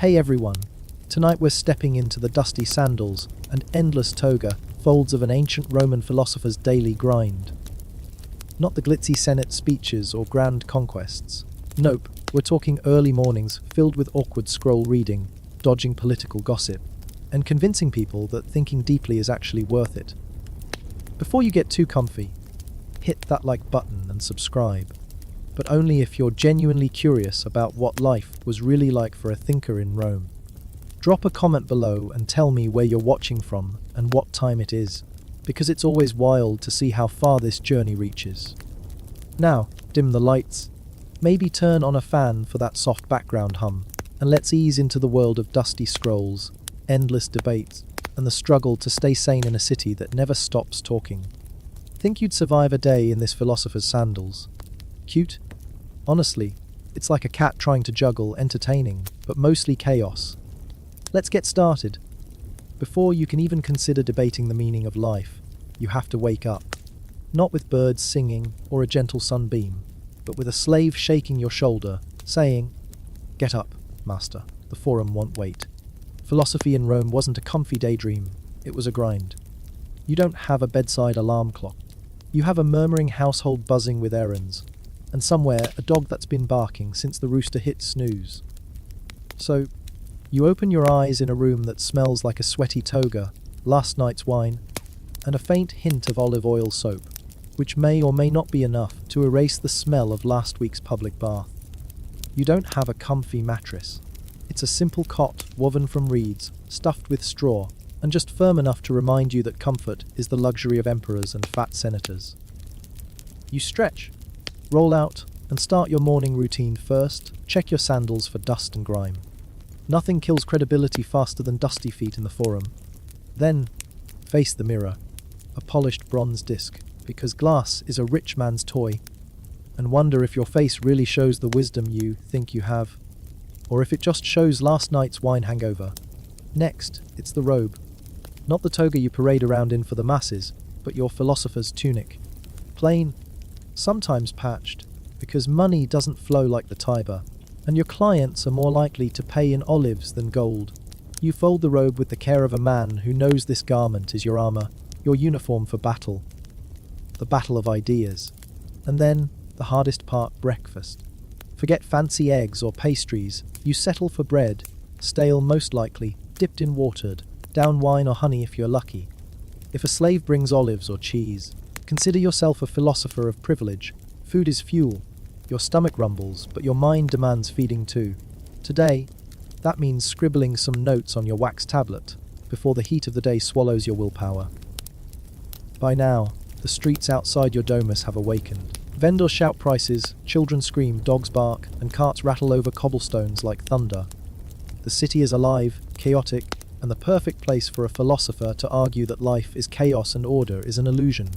Hey everyone, tonight we're stepping into the dusty sandals and endless toga folds of an ancient Roman philosopher's daily grind. Not the glitzy Senate speeches or grand conquests. Nope, we're talking early mornings filled with awkward scroll reading, dodging political gossip, and convincing people that thinking deeply is actually worth it. Before you get too comfy, hit that like button and subscribe. But only if you're genuinely curious about what life was really like for a thinker in Rome. Drop a comment below and tell me where you're watching from and what time it is, because it's always wild to see how far this journey reaches. Now, dim the lights, maybe turn on a fan for that soft background hum, and let's ease into the world of dusty scrolls, endless debates, and the struggle to stay sane in a city that never stops talking. Think you'd survive a day in this philosopher's sandals? Cute? Honestly, it's like a cat trying to juggle entertaining, but mostly chaos. Let's get started. Before you can even consider debating the meaning of life, you have to wake up. Not with birds singing or a gentle sunbeam, but with a slave shaking your shoulder, saying, "Get up, master, the forum won't wait." Philosophy in Rome wasn't a comfy daydream, it was a grind. You don't have a bedside alarm clock. You have a murmuring household buzzing with errands, and somewhere a dog that's been barking since the rooster hit snooze. So, you open your eyes in a room that smells like a sweaty toga, last night's wine, and a faint hint of olive oil soap, which may or may not be enough to erase the smell of last week's public bath. You don't have a comfy mattress. It's a simple cot woven from reeds, stuffed with straw, and just firm enough to remind you that comfort is the luxury of emperors and fat senators. You stretch, roll out, and start your morning routine first. Check your sandals for dust and grime. Nothing kills credibility faster than dusty feet in the forum. Then, face the mirror, a polished bronze disc, because glass is a rich man's toy, and wonder if your face really shows the wisdom you think you have, or if it just shows last night's wine hangover. Next, it's the robe. Not the toga you parade around in for the masses, but your philosopher's tunic. Plain, sometimes patched, because money doesn't flow like the Tiber, and your clients are more likely to pay in olives than gold. You fold the robe with the care of a man who knows this garment is your armor, your uniform for battle. The battle of ideas. And then, the hardest part, breakfast. Forget fancy eggs or pastries, you settle for bread, stale most likely, dipped in watered, down wine or honey if you're lucky. If a slave brings olives or cheese, consider yourself a philosopher of privilege. Food is fuel. Your stomach rumbles, but your mind demands feeding too. Today, that means scribbling some notes on your wax tablet before the heat of the day swallows your willpower. By now, the streets outside your domus have awakened. Vendors shout prices, children scream, dogs bark, and carts rattle over cobblestones like thunder. The city is alive, chaotic, and the perfect place for a philosopher to argue that life is chaos and order is an illusion.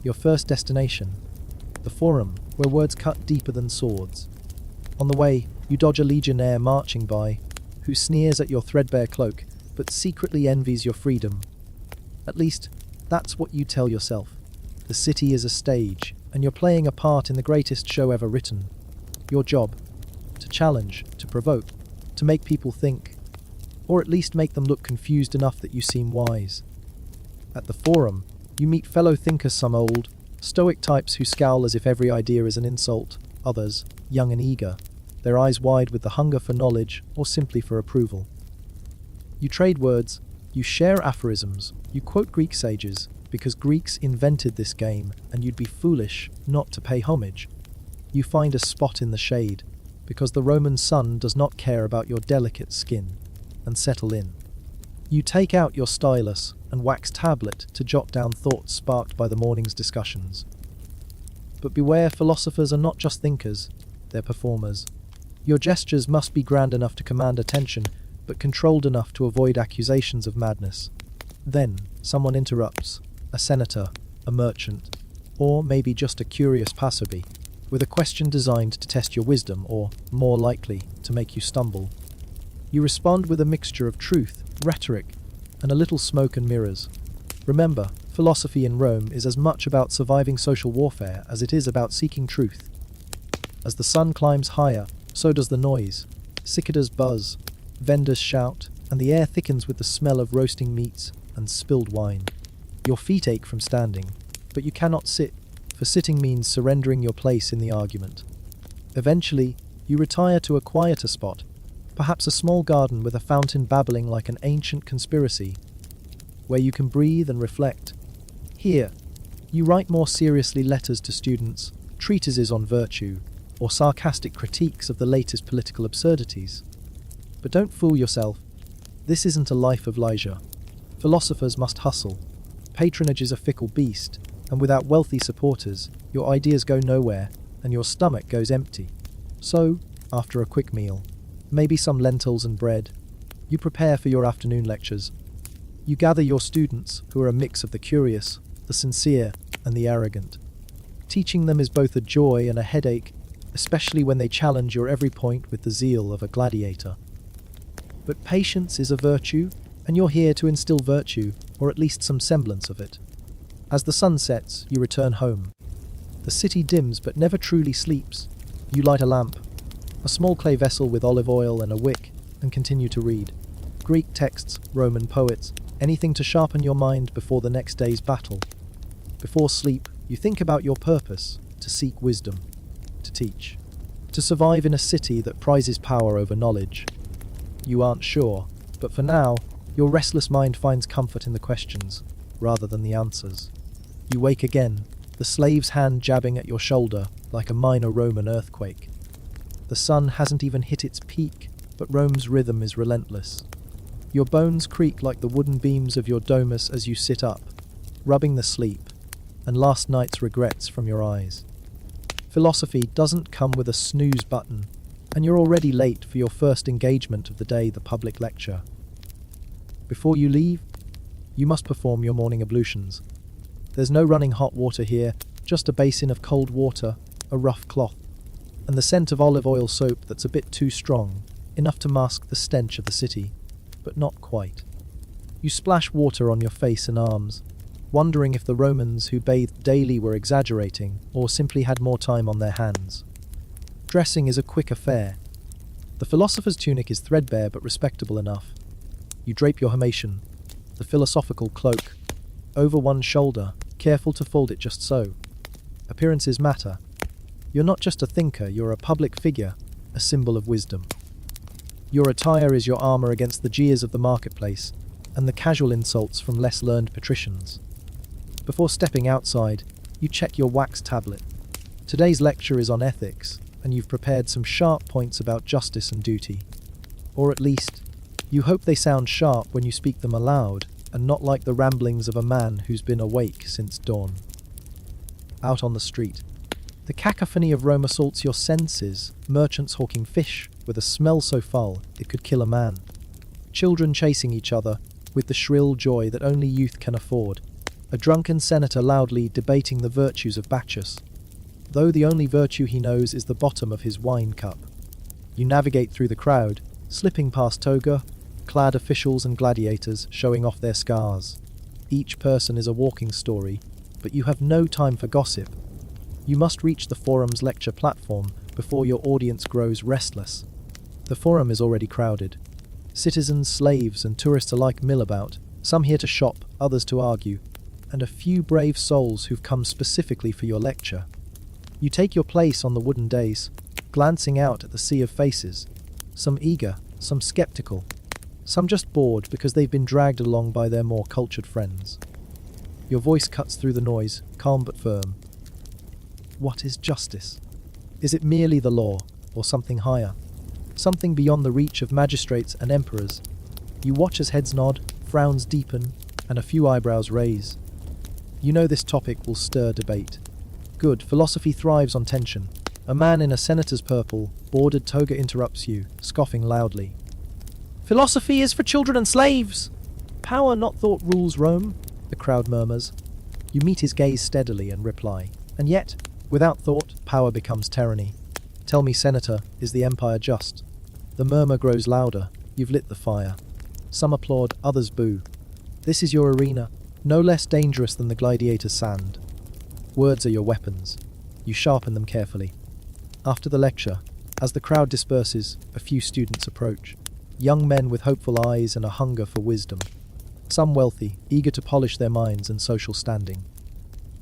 Your first destination, the forum, where words cut deeper than swords. On the way, you dodge a legionnaire marching by, who sneers at your threadbare cloak, but secretly envies your freedom. At least, that's what you tell yourself. The city is a stage, and you're playing a part in the greatest show ever written. Your job, to challenge, to provoke, to make people think, or at least make them look confused enough that you seem wise. At the forum, you meet fellow thinkers, some old, stoic types who scowl as if every idea is an insult, others, young and eager, their eyes wide with the hunger for knowledge or simply for approval. You trade words, you share aphorisms, you quote Greek sages, because Greeks invented this game and you'd be foolish not to pay homage. You find a spot in the shade, because the Roman sun does not care about your delicate skin, and settle in. You take out your stylus and wax tablet to jot down thoughts sparked by the morning's discussions. But beware, philosophers are not just thinkers, they're performers. Your gestures must be grand enough to command attention, but controlled enough to avoid accusations of madness. Then, someone interrupts, a senator, a merchant, or maybe just a curious passerby, with a question designed to test your wisdom or, more likely, to make you stumble. You respond with a mixture of truth, rhetoric, and a little smoke and mirrors. Remember, philosophy in Rome is as much about surviving social warfare as it is about seeking truth. As the sun climbs higher, so does the noise. Cicadas buzz, Vendors shout, and the air thickens with the smell of roasting meats and spilled wine. Your feet ache from standing, but you cannot sit, for sitting means surrendering your place in the argument. Eventually, you retire to a quieter spot, perhaps a small garden with a fountain babbling like an ancient conspiracy, where you can breathe and reflect. Here, you write more seriously letters to students, treatises on virtue, or sarcastic critiques of the latest political absurdities. But don't fool yourself. This isn't a life of leisure. Philosophers must hustle. Patronage is a fickle beast, and without wealthy supporters, your ideas go nowhere and your stomach goes empty. So, after a quick meal, maybe some lentils and bread, you prepare for your afternoon lectures. You gather your students, who are a mix of the curious, the sincere, and the arrogant. Teaching them is both a joy and a headache, especially when they challenge your every point with the zeal of a gladiator. But patience is a virtue, and you're here to instill virtue, or at least some semblance of it. As the sun sets, you return home. The city dims but never truly sleeps. You light a lamp, a small clay vessel with olive oil and a wick, and continue to read. Greek texts, Roman poets, anything to sharpen your mind before the next day's battle. Before sleep, you think about your purpose, to seek wisdom, to teach, to survive in a city that prizes power over knowledge. You aren't sure, but for now, your restless mind finds comfort in the questions, rather than the answers. You wake again, the slave's hand jabbing at your shoulder like a minor Roman earthquake. The sun hasn't even hit its peak, but Rome's rhythm is relentless. Your bones creak like the wooden beams of your domus as you sit up, rubbing the sleep, and last night's regrets from your eyes. Philosophy doesn't come with a snooze button, and you're already late for your first engagement of the day, the public lecture. Before you leave, you must perform your morning ablutions. There's no running hot water here, just a basin of cold water, a rough cloth, and the scent of olive oil soap that's a bit too strong, enough to mask the stench of the city, but not quite. You splash water on your face and arms, wondering if the Romans who bathed daily were exaggerating or simply had more time on their hands. Dressing is a quick affair. The philosopher's tunic is threadbare but respectable enough. You drape your himation, the philosophical cloak, over one shoulder, careful to fold it just so. Appearances matter. You're not just a thinker, you're a public figure, a symbol of wisdom. Your attire is your armor against the jeers of the marketplace and the casual insults from less learned patricians. Before stepping outside, you check your wax tablet. Today's lecture is on ethics, and you've prepared some sharp points about justice and duty. Or at least, you hope they sound sharp when you speak them aloud, and not like the ramblings of a man who's been awake since dawn. Out on the street, the cacophony of Rome assaults your senses, merchants hawking fish with a smell so foul it could kill a man. Children chasing each other with the shrill joy that only youth can afford. A drunken senator loudly debating the virtues of Bacchus, though the only virtue he knows is the bottom of his wine cup. You navigate through the crowd, slipping past toga-clad officials and gladiators showing off their scars. Each person is a walking story, but you have no time for gossip. You must reach the forum's lecture platform before your audience grows restless. The forum is already crowded. Citizens, slaves, and tourists alike mill about, some here to shop, others to argue, and a few brave souls who've come specifically for your lecture. You take your place on the wooden dais, glancing out at the sea of faces, some eager, some skeptical, some just bored because they've been dragged along by their more cultured friends. Your voice cuts through the noise, calm but firm. What is justice? Is it merely the law, or something higher? Something beyond the reach of magistrates and emperors? You watch as heads nod, frowns deepen, and a few eyebrows raise. You know this topic will stir debate. Good, philosophy thrives on tension. A man in a senator's purple, bordered toga interrupts you, scoffing loudly. Philosophy is for children and slaves! Power, not thought, rules Rome, the crowd murmurs. You meet his gaze steadily and reply. And yet, without thought, power becomes tyranny. Tell me, Senator, is the empire just? The murmur grows louder. You've lit the fire. Some applaud, others boo. This is your arena, no less dangerous than the gladiator's sand. Words are your weapons. You sharpen them carefully. After the lecture, as the crowd disperses, a few students approach. young men with hopeful eyes and a hunger for wisdom. Some wealthy, eager to polish their minds and social standing.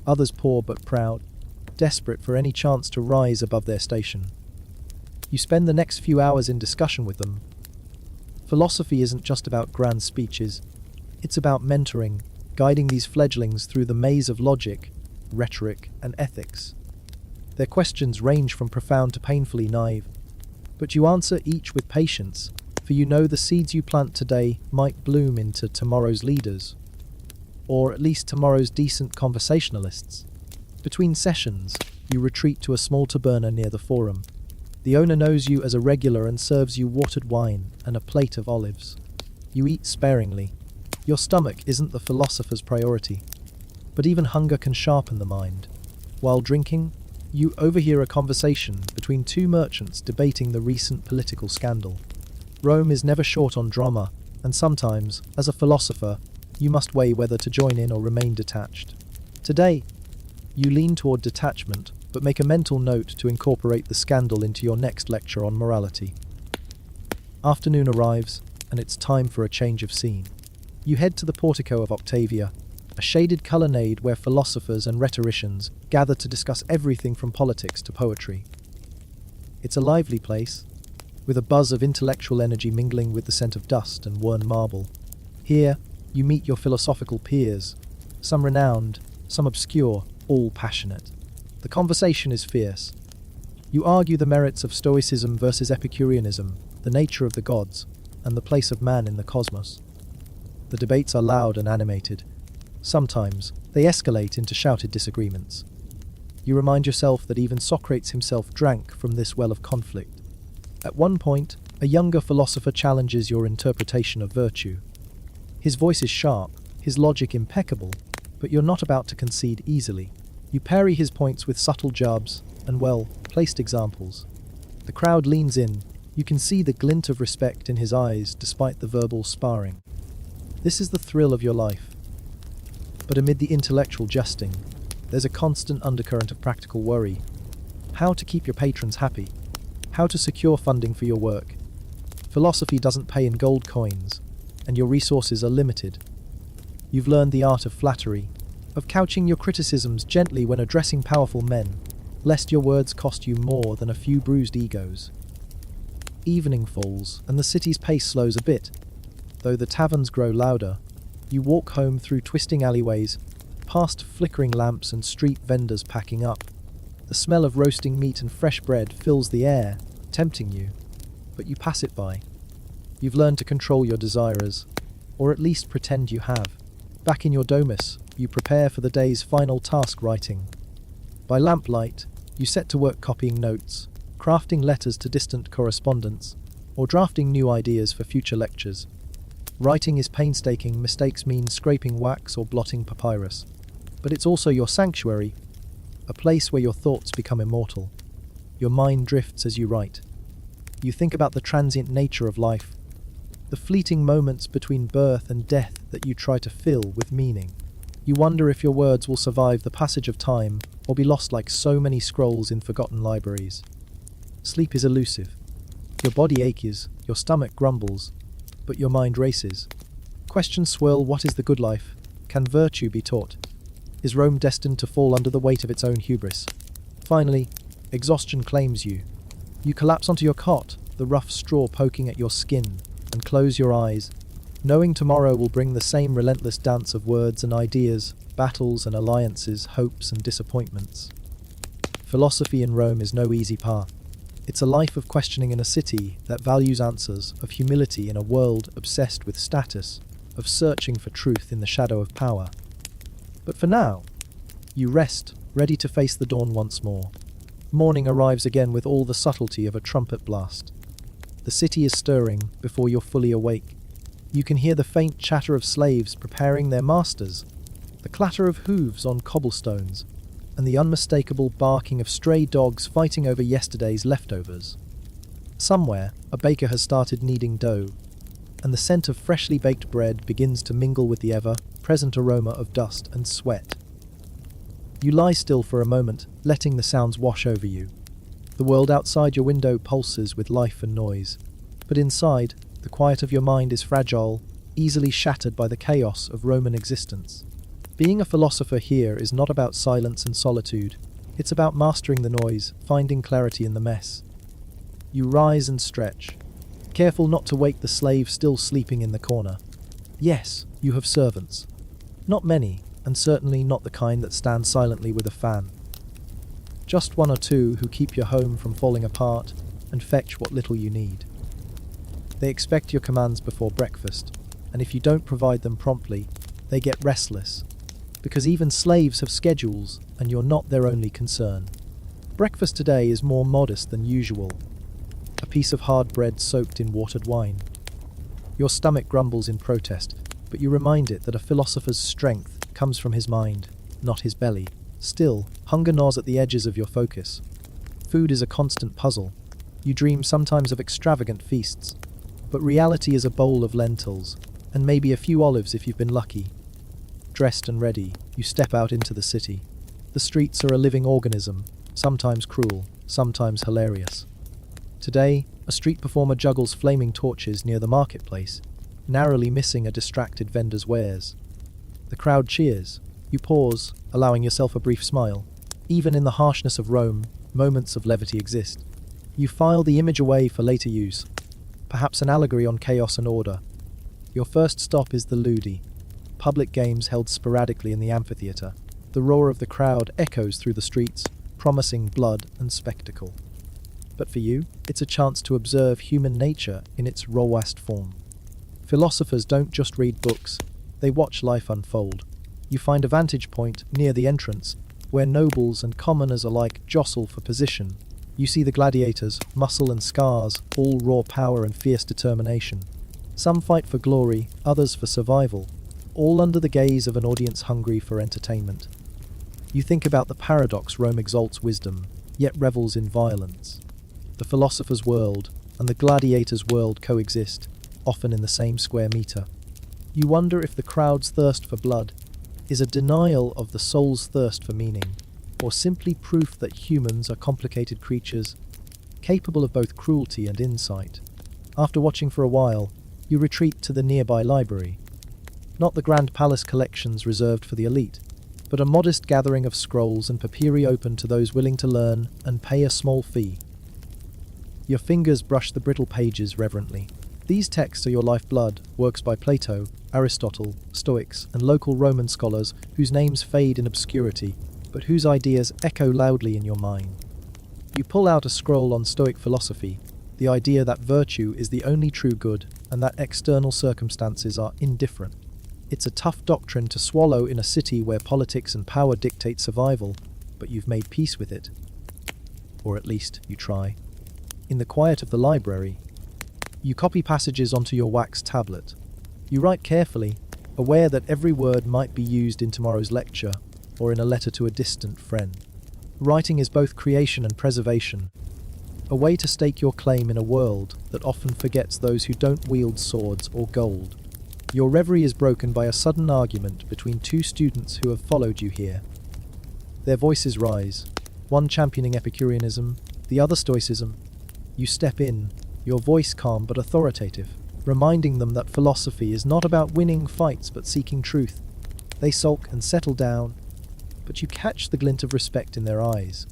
Others poor but proud, desperate for any chance to rise above their station. You spend the next few hours in discussion with them. Philosophy isn't just about grand speeches. It's about mentoring, guiding these fledglings through the maze of logic, rhetoric, and ethics. Their questions range from profound to painfully naive, but you answer each with patience, for you know the seeds you plant today might bloom into tomorrow's leaders, or at least tomorrow's decent conversationalists. Between sessions, you retreat to a small taberna near the forum. The owner knows you as a regular and serves you watered wine and a plate of olives. You eat sparingly. Your stomach isn't the philosopher's priority, but even hunger can sharpen the mind. While drinking, you overhear a conversation between two merchants debating the recent political scandal. Rome is never short on drama, and sometimes, as a philosopher, you must weigh whether to join in or remain detached. Today, you lean toward detachment, but make a mental note to incorporate the scandal into your next lecture on morality. Afternoon arrives, and it's time for a change of scene. You head to the portico of Octavia, a shaded colonnade where philosophers and rhetoricians gather to discuss everything from politics to poetry. It's a lively place, with a buzz of intellectual energy mingling with the scent of dust and worn marble. Here, you meet your philosophical peers, some renowned, some obscure, all passionate. The conversation is fierce. You argue the merits of Stoicism versus Epicureanism, the nature of the gods, and the place of man in the cosmos. The debates are loud and animated. Sometimes, they escalate into shouted disagreements. You remind yourself that even Socrates himself drank from this well of conflict. At one point, a younger philosopher challenges your interpretation of virtue. His voice is sharp, his logic impeccable, but you're not about to concede easily. You parry his points with subtle jabs and well-placed examples. The crowd leans in. You can see the glint of respect in his eyes despite the verbal sparring. This is the thrill of your life. But amid the intellectual jesting, there's a constant undercurrent of practical worry. How to keep your patrons happy. How to secure funding for your work. Philosophy doesn't pay in gold coins, and your resources are limited. You've learned the art of flattery, of couching your criticisms gently when addressing powerful men, lest your words cost you more than a few bruised egos. Evening falls, and the city's pace slows a bit. Though the taverns grow louder, you walk home through twisting alleyways, past flickering lamps and street vendors packing up. The smell of roasting meat and fresh bread fills the air, tempting you, but you pass it by. You've learned to control your desires, or at least pretend you have. Back in your domus, you prepare for the day's final task, writing. By lamplight, you set to work copying notes, crafting letters to distant correspondents, or drafting new ideas for future lectures. Writing is painstaking, mistakes mean scraping wax or blotting papyrus. But it's also your sanctuary, a place where your thoughts become immortal. Your mind drifts as you write. You think about the transient nature of life, the fleeting moments between birth and death that you try to fill with meaning. You wonder if your words will survive the passage of time or be lost like so many scrolls in forgotten libraries. Sleep is elusive. Your body aches, your stomach grumbles, but your mind races. Questions swirl: what is the good life? Can virtue be taught? Is Rome destined to fall under the weight of its own hubris? Finally, exhaustion claims you. You collapse onto your cot, the rough straw poking at your skin, and close your eyes, knowing tomorrow will bring the same relentless dance of words and ideas, battles and alliances, hopes and disappointments. Philosophy in Rome is no easy path. It's a life of questioning in a city that values answers, of humility in a world obsessed with status, of searching for truth in the shadow of power. But for now, you rest, ready to face the dawn once more. Morning arrives again with all the subtlety of a trumpet blast. The city is stirring before you're fully awake. You can hear the faint chatter of slaves preparing their masters, the clatter of hooves on cobblestones, and the unmistakable barking of stray dogs fighting over yesterday's leftovers. Somewhere, a baker has started kneading dough, and the scent of freshly baked bread begins to mingle with the ever-present aroma of dust and sweat. You lie still for a moment, letting the sounds wash over you. The world outside your window pulses with life and noise, but inside, The quiet of your mind is fragile, easily shattered by the chaos of Roman existence. Being a philosopher here is not about silence and solitude. It's about mastering the noise, finding clarity in the mess. You rise and stretch, careful not to wake the slave still sleeping in the corner. Yes, you have servants. Not many, and certainly not the kind that stand silently with a fan. Just one or two who keep your home from falling apart and fetch what little you need. They expect your commands before breakfast, and if you don't provide them promptly, they get restless, because even slaves have schedules and you're not their only concern. Breakfast today is more modest than usual. A piece of hard bread soaked in watered wine. Your stomach grumbles in protest, but you remind it that a philosopher's strength comes from his mind, not his belly. Still, hunger gnaws at the edges of your focus. Food is a constant puzzle. You dream sometimes of extravagant feasts, but reality is a bowl of lentils, and maybe a few olives if you've been lucky. Dressed and ready, you step out into the city. The streets are a living organism, sometimes cruel, sometimes hilarious. Today, a street performer juggles flaming torches near the marketplace, narrowly missing a distracted vendor's wares. The crowd cheers. You pause, allowing yourself a brief smile. Even in the harshness of Rome, moments of levity exist. You file the image away for later use, perhaps an allegory on chaos and order. Your first stop is the Ludi, public games held sporadically in the amphitheatre. The roar of the crowd echoes through the streets, promising blood and spectacle. But for you, it's a chance to observe human nature in its rawest form. Philosophers don't just read books, they watch life unfold. You find a vantage point near the entrance, where nobles and commoners alike jostle for position. You see the gladiators, muscle and scars, all raw power and fierce determination. Some fight for glory, others for survival, all under the gaze of an audience hungry for entertainment. You think about the paradox Rome exalts wisdom, yet revels in violence. The philosopher's world and the gladiator's world coexist, often in the same square meter. You wonder if the crowd's thirst for blood is a denial of the soul's thirst for meaning, or simply proof that humans are complicated creatures, capable of both cruelty and insight. After watching for a while, you retreat to the nearby library. Not the grand palace collections reserved for the elite, but a modest gathering of scrolls and papyri open to those willing to learn and pay a small fee. Your fingers brush the brittle pages reverently. These texts are your lifeblood, works by Plato, Aristotle, Stoics, and local Roman scholars whose names fade in obscurity, but whose ideas echo loudly in your mind. You pull out a scroll on Stoic philosophy, the idea that virtue is the only true good and that external circumstances are indifferent. It's a tough doctrine to swallow in a city where politics and power dictate survival, but you've made peace with it. Or at least you try. In the quiet of the library, you copy passages onto your wax tablet. You write carefully, aware that every word might be used in tomorrow's lecture or in a letter to a distant friend. Writing is both creation and preservation, a way to stake your claim in a world that often forgets those who don't wield swords or gold. Your reverie is broken by a sudden argument between two students who have followed you here. Their voices rise, one championing Epicureanism, the other Stoicism. You step in, your voice calm but authoritative, reminding them that philosophy is not about winning fights but seeking truth. They sulk and settle down, but you catch the glint of respect in their eyes.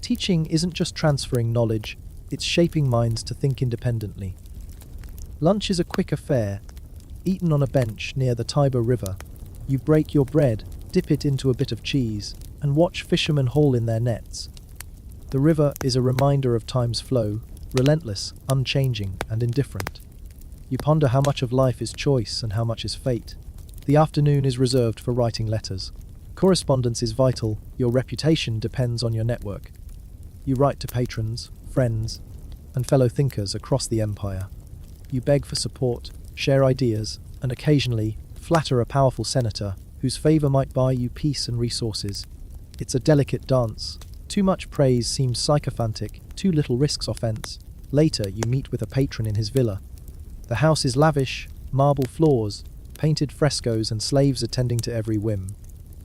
Teaching isn't just transferring knowledge, it's shaping minds to think independently. Lunch is a quick affair, eaten on a bench near the Tiber River. You break your bread, dip it into a bit of cheese, and watch fishermen haul in their nets. The river is a reminder of time's flow, relentless, unchanging, and indifferent. You ponder how much of life is choice and how much is fate. The afternoon is reserved for writing letters. Correspondence is vital, your reputation depends on your network. You write to patrons, friends, and fellow thinkers across the empire. You beg for support, share ideas, and occasionally flatter a powerful senator whose favor might buy you peace and resources. It's a delicate dance. Too much praise seems sycophantic, too little risks offense. Later, you meet with a patron in his villa. The house is lavish, marble floors, painted frescoes, and slaves attending to every whim.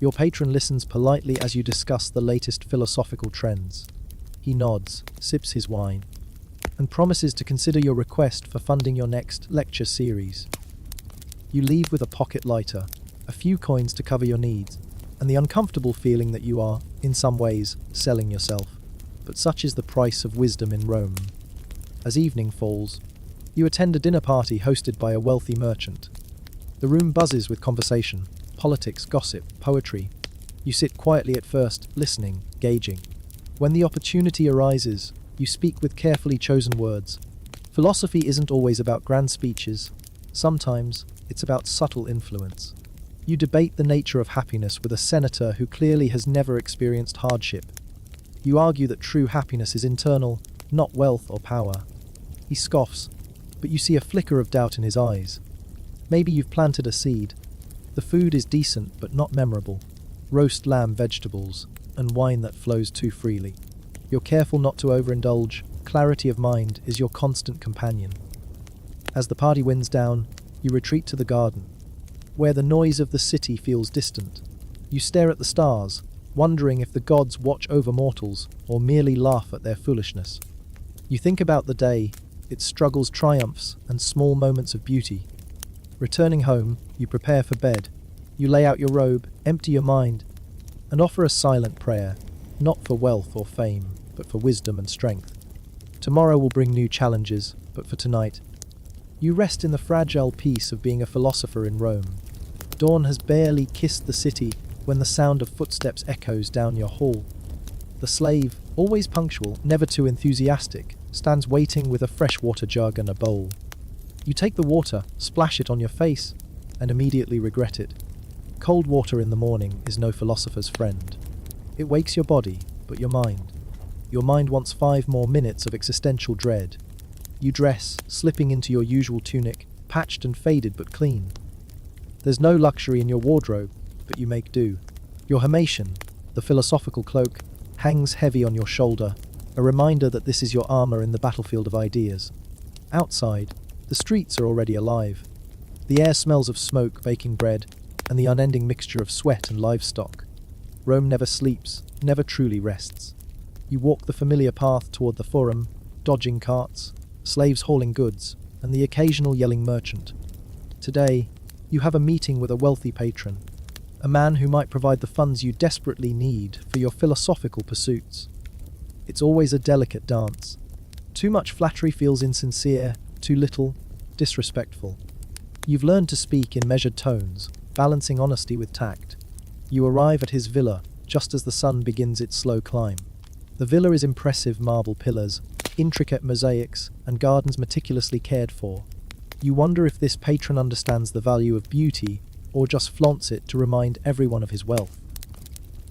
Your patron listens politely as you discuss the latest philosophical trends. He nods, sips his wine, and and promises to consider your request for funding your next lecture series. You leave with a pocket lighter, a few coins to cover your needs, and the uncomfortable feeling that you are, in some ways, selling yourself. But such is the price of wisdom in Rome. As evening falls, you attend a dinner party hosted by a wealthy merchant. The room buzzes with conversation, politics, gossip, poetry. You sit quietly at first, listening, gauging. When the opportunity arises, you speak with carefully chosen words. Philosophy isn't always about grand speeches. Sometimes, it's about subtle influence. You debate the nature of happiness with a senator who clearly has never experienced hardship. You argue that true happiness is internal, not wealth or power. He scoffs, but you see a flicker of doubt in his eyes. Maybe you've planted a seed. The food is decent but not memorable. Roast lamb, vegetables, and wine that flows too freely. You're careful not to overindulge. Clarity of mind is your constant companion. As the party winds down, you retreat to the garden, where the noise of the city feels distant. You stare at the stars, wondering if the gods watch over mortals or merely laugh at their foolishness. You think about the day, its struggles, triumphs, and small moments of beauty. Returning home, you prepare for bed. You lay out your robe, empty your mind, and offer a silent prayer, not for wealth or fame, but for wisdom and strength. Tomorrow will bring new challenges, but for tonight, you rest in the fragile peace of being a philosopher in Rome. Dawn has barely kissed the city when the sound of footsteps echoes down your hall. The slave, always punctual, never too enthusiastic, stands waiting with a fresh water jug and a bowl. You take the water, splash it on your face, and immediately regret it. Cold water in the morning is no philosopher's friend. It wakes your body, but your mind. Your mind wants 5 more minutes of existential dread. You dress, slipping into your usual tunic, patched and faded but clean. There's no luxury in your wardrobe, but you make do. Your Hermatian, the philosophical cloak, hangs heavy on your shoulder, a reminder that this is your armor in the battlefield of ideas. Outside, the streets are already alive. The air smells of smoke, baking bread, and the unending mixture of sweat and livestock. Rome never sleeps, never truly rests. You walk the familiar path toward the forum, dodging carts, slaves hauling goods, and the occasional yelling merchant. Today, you have a meeting with a wealthy patron, a man who might provide the funds you desperately need for your philosophical pursuits. It's always a delicate dance. Too much flattery feels insincere, too little, disrespectful. You've learned to speak in measured tones, balancing honesty with tact. You arrive at his villa just as the sun begins its slow climb. The villa is impressive marble pillars, intricate mosaics, and gardens meticulously cared for. You wonder if this patron understands the value of beauty or just flaunts it to remind everyone of his wealth.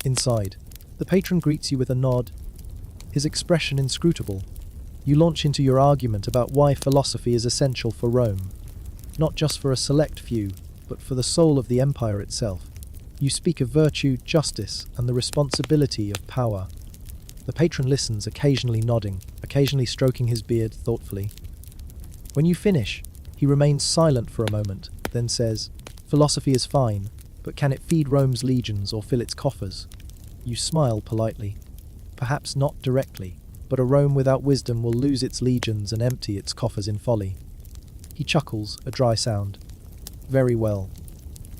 Inside, the patron greets you with a nod, his expression inscrutable. You launch into your argument about why philosophy is essential for Rome, not just for a select few, but for the soul of the empire itself. You speak of virtue, justice, and the responsibility of power. The patron listens, occasionally nodding, occasionally stroking his beard thoughtfully. When you finish, he remains silent for a moment, then says, "Philosophy is fine, but can it feed Rome's legions or fill its coffers?" You smile politely. Perhaps not directly, but a Rome without wisdom will lose its legions and empty its coffers in folly. He chuckles, a dry sound. "Very well.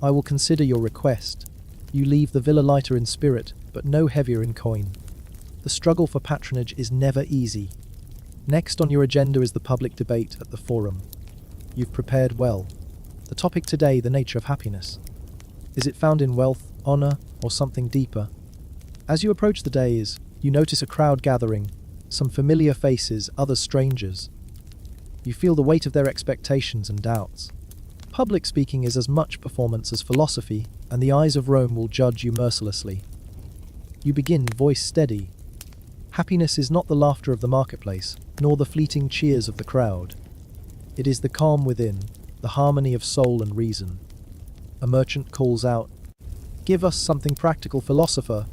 I will consider your request." You leave the villa lighter in spirit, but no heavier in coin. The struggle for patronage is never easy. Next on your agenda is the public debate at the forum. You've prepared well. The topic today, the nature of happiness. Is it found in wealth, honor, or something deeper? As you approach the dais, you notice a crowd gathering, some familiar faces, others strangers. You feel the weight of their expectations and doubts. Public speaking is as much performance as philosophy, and the eyes of Rome will judge you mercilessly. You begin, voice steady. Happiness is not the laughter of the marketplace, nor the fleeting cheers of the crowd. It is the calm within, the harmony of soul and reason. A merchant calls out, "Give us something practical, philosopher.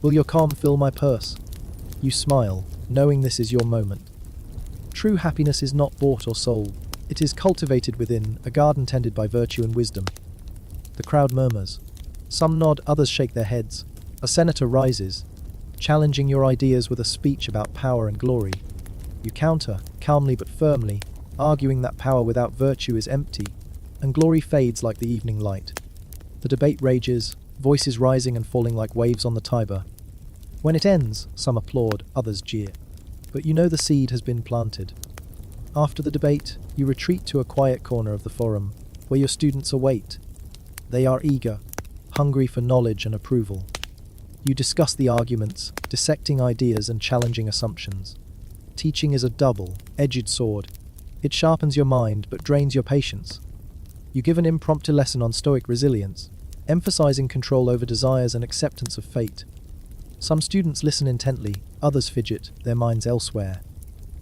Will your calm fill my purse?" You smile, knowing this is your moment. True happiness is not bought or sold. It is cultivated within, a garden tended by virtue and wisdom. The crowd murmurs. Some nod, others shake their heads. A senator rises, challenging your ideas with a speech about power and glory. You counter, calmly but firmly, arguing that power without virtue is empty, and glory fades like the evening light. The debate rages, voices rising and falling like waves on the Tiber. When it ends, some applaud, others jeer. But you know the seed has been planted. After the debate, you retreat to a quiet corner of the forum, where your students await. They are eager, hungry for knowledge and approval. You discuss the arguments, dissecting ideas and challenging assumptions. Teaching is a double-edged sword. It sharpens your mind but drains your patience. You give an impromptu lesson on Stoic resilience, emphasizing control over desires and acceptance of fate. Some students listen intently, others fidget, their minds elsewhere.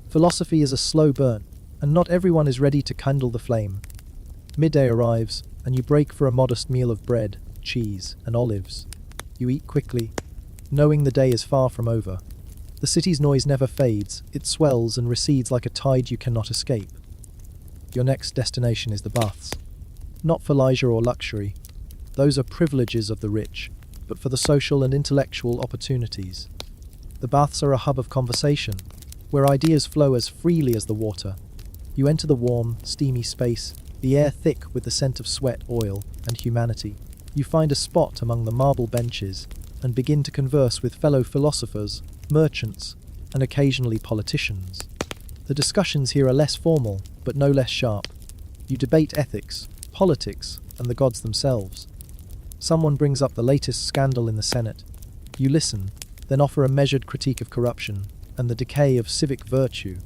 Philosophy is a slow burn, and not everyone is ready to kindle the flame. Midday arrives, and you break for a modest meal of bread, cheese, and olives. You eat quickly, knowing the day is far from over. The city's noise never fades, it swells and recedes like a tide you cannot escape. Your next destination is the baths. Not for leisure or luxury. Those are privileges of the rich, but for the social and intellectual opportunities. The baths are a hub of conversation, where ideas flow as freely as the water. You enter the warm, steamy space, the air thick with the scent of sweat, oil, and humanity. You find a spot among the marble benches and begin to converse with fellow philosophers, merchants, and occasionally politicians. The discussions here are less formal, but no less sharp. You debate ethics, politics, and the gods themselves. Someone brings up the latest scandal in the Senate. You listen, then offer a measured critique of corruption and the decay of civic virtue.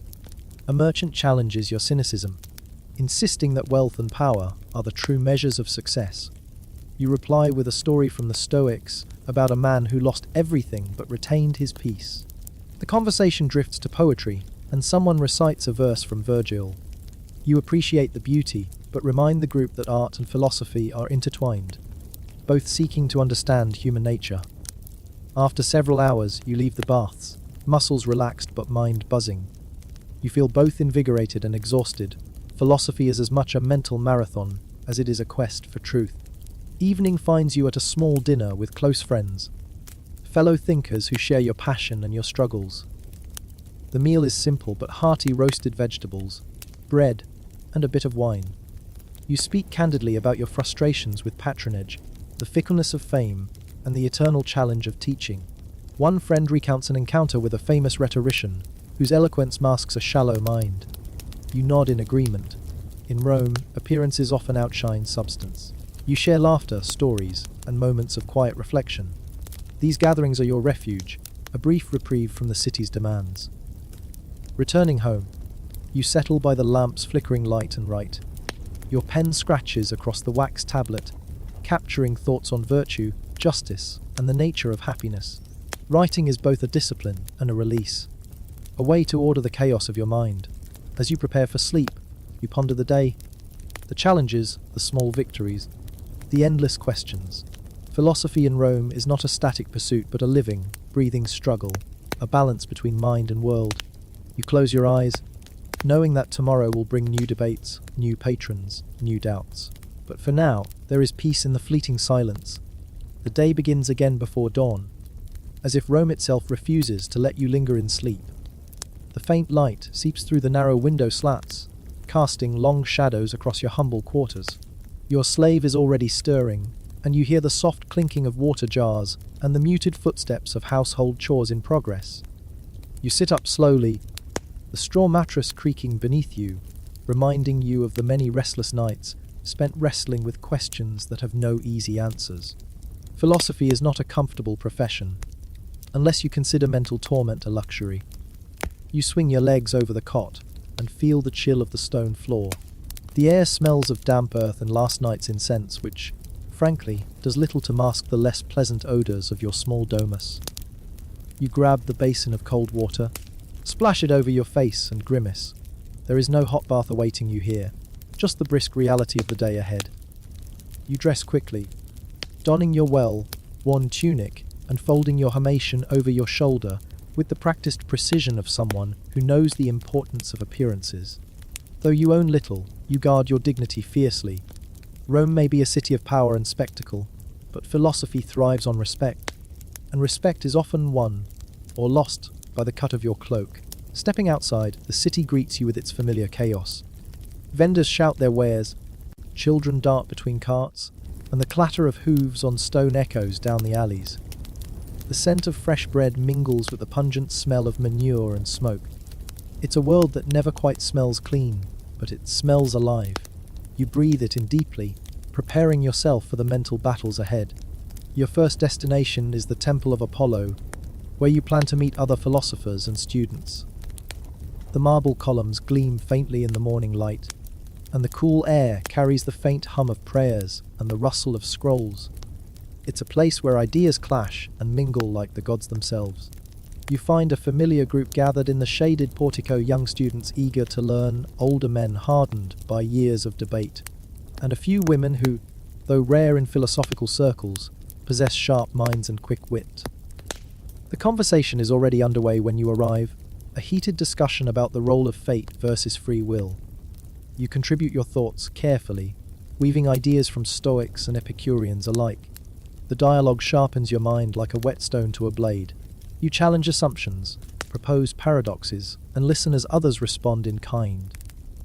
A merchant challenges your cynicism, insisting that wealth and power are the true measures of success. You reply with a story from the Stoics about a man who lost everything but retained his peace. The conversation drifts to poetry, and someone recites a verse from Virgil. You appreciate the beauty, but remind the group that art and philosophy are intertwined, both seeking to understand human nature. After several hours, you leave the baths, muscles relaxed but mind buzzing. You feel both invigorated and exhausted. Philosophy is as much a mental marathon as it is a quest for truth. Evening finds you at a small dinner with close friends, fellow thinkers who share your passion and your struggles. The meal is simple but hearty: roasted vegetables, bread, and a bit of wine. You speak candidly about your frustrations with patronage, the fickleness of fame, and the eternal challenge of teaching. One friend recounts an encounter with a famous rhetorician, whose eloquence masks a shallow mind. You nod in agreement. In Rome, appearances often outshine substance. You share laughter, stories, and moments of quiet reflection. These gatherings are your refuge, a brief reprieve from the city's demands. Returning home, you settle by the lamp's flickering light and write. Your pen scratches across the wax tablet, capturing thoughts on virtue, justice, and the nature of happiness. Writing is both a discipline and a release, a way to order the chaos of your mind. As you prepare for sleep, you ponder the day, the challenges, the small victories, the endless questions. Philosophy in Rome is not a static pursuit but a living, breathing struggle, a balance between mind and world. You close your eyes, knowing that tomorrow will bring new debates, new patrons, new doubts. But for now, there is peace in the fleeting silence. The day begins again before dawn, as if Rome itself refuses to let you linger in sleep. The faint light seeps through the narrow window slats, casting long shadows across your humble quarters. Your slave is already stirring, and you hear the soft clinking of water jars and the muted footsteps of household chores in progress. You sit up slowly, the straw mattress creaking beneath you, reminding you of the many restless nights spent wrestling with questions that have no easy answers. Philosophy is not a comfortable profession, unless you consider mental torment a luxury. You swing your legs over the cot and feel the chill of the stone floor. The air smells of damp earth and last night's incense, which, frankly, does little to mask the less pleasant odours of your small domus. You grab the basin of cold water, splash it over your face and grimace. There is no hot bath awaiting you here, just the brisk reality of the day ahead. You dress quickly, donning your well-worn tunic and folding your hamation over your shoulder with the practiced precision of someone who knows the importance of appearances. Though you own little, you guard your dignity fiercely. Rome may be a city of power and spectacle, but philosophy thrives on respect, and respect is often won or lost by the cut of your cloak. Stepping outside, the city greets you with its familiar chaos. Vendors shout their wares, children dart between carts, and the clatter of hooves on stone echoes down the alleys. The scent of fresh bread mingles with the pungent smell of manure and smoke. It's a world that never quite smells clean, but it smells alive. You breathe it in deeply, preparing yourself for the mental battles ahead. Your first destination is the Temple of Apollo, where you plan to meet other philosophers and students. The marble columns gleam faintly in the morning light, and the cool air carries the faint hum of prayers and the rustle of scrolls. It's a place where ideas clash and mingle like the gods themselves. You find a familiar group gathered in the shaded portico, young students eager to learn, older men hardened by years of debate, and a few women who, though rare in philosophical circles, possess sharp minds and quick wit. The conversation is already underway when you arrive, a heated discussion about the role of fate versus free will. You contribute your thoughts carefully, weaving ideas from Stoics and Epicureans alike. The dialogue sharpens your mind like a whetstone to a blade. You challenge assumptions, propose paradoxes, and listen as others respond in kind.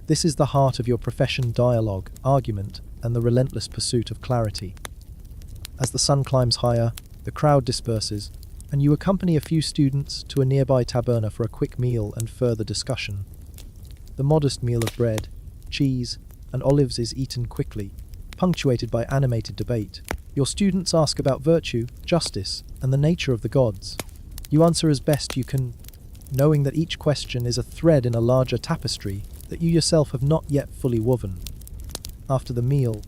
This is the heart of your profession: dialogue, argument, and the relentless pursuit of clarity. As the sun climbs higher, the crowd disperses, and you accompany a few students to a nearby taberna for a quick meal and further discussion. The modest meal of bread, cheese, and olives is eaten quickly, punctuated by animated debate. Your students ask about virtue, justice, and the nature of the gods. You answer as best you can, knowing that each question is a thread in a larger tapestry that you yourself have not yet fully woven. After the meal,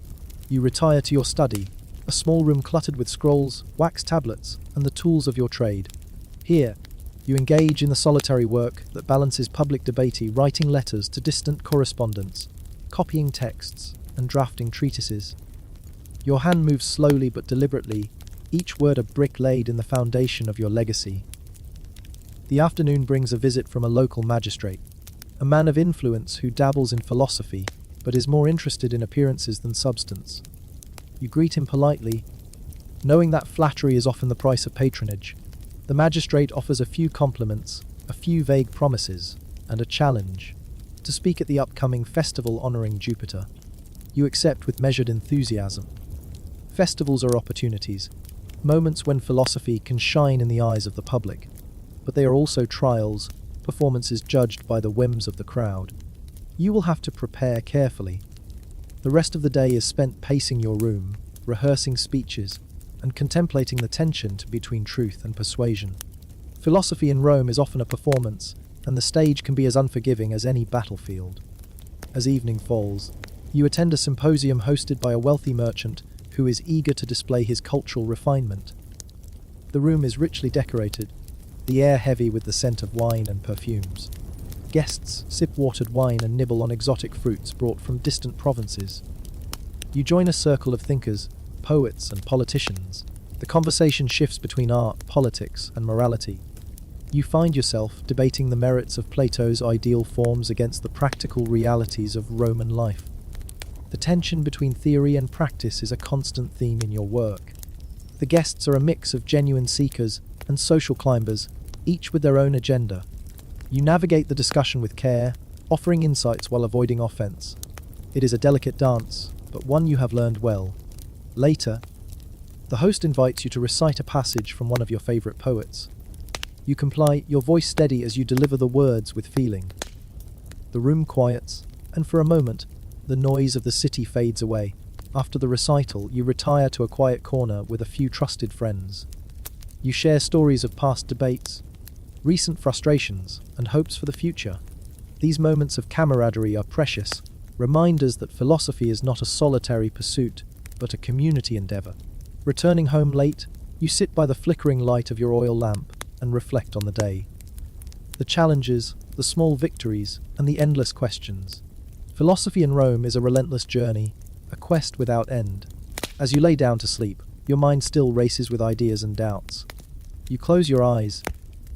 you retire to your study, a small room cluttered with scrolls, wax tablets, and the tools of your trade. Here, you engage in the solitary work that balances public debate, writing letters to distant correspondents, copying texts, and drafting treatises. Your hand moves slowly but deliberately, each word a brick laid in the foundation of your legacy. The afternoon brings a visit from a local magistrate, a man of influence who dabbles in philosophy, but is more interested in appearances than substance. You greet him politely, knowing that flattery is often the price of patronage. The magistrate offers a few compliments, a few vague promises, and a challenge to speak at the upcoming festival honoring Jupiter. You accept with measured enthusiasm. Festivals are opportunities, moments when philosophy can shine in the eyes of the public, but they are also trials, performances judged by the whims of the crowd. You will have to prepare carefully. The rest of the day is spent pacing your room, rehearsing speeches, and contemplating the tension between truth and persuasion. Philosophy in Rome is often a performance, and the stage can be as unforgiving as any battlefield. As evening falls, you attend a symposium hosted by a wealthy merchant who is eager to display his cultural refinement. The room is richly decorated, the air heavy with the scent of wine and perfumes. Guests sip watered wine and nibble on exotic fruits brought from distant provinces. You join a circle of thinkers, poets, and politicians. The conversation shifts between art, politics, and morality. You find yourself debating the merits of Plato's ideal forms against the practical realities of Roman life. The tension between theory and practice is a constant theme in your work. The guests are a mix of genuine seekers and social climbers, each with their own agenda. You navigate the discussion with care, offering insights while avoiding offense. It is a delicate dance, but one you have learned well. Later, the host invites you to recite a passage from one of your favorite poets. You comply, your voice steady as you deliver the words with feeling. The room quiets, and for a moment, the noise of the city fades away. After the recital, you retire to a quiet corner with a few trusted friends. You share stories of past debates, recent frustrations, and hopes for the future. These moments of camaraderie are precious, reminders that philosophy is not a solitary pursuit, but a community endeavor. Returning home late, you sit by the flickering light of your oil lamp and reflect on the day. The challenges, the small victories, and the endless questions. Philosophy in Rome is a relentless journey, a quest without end. As you lay down to sleep, your mind still races with ideas and doubts. You close your eyes,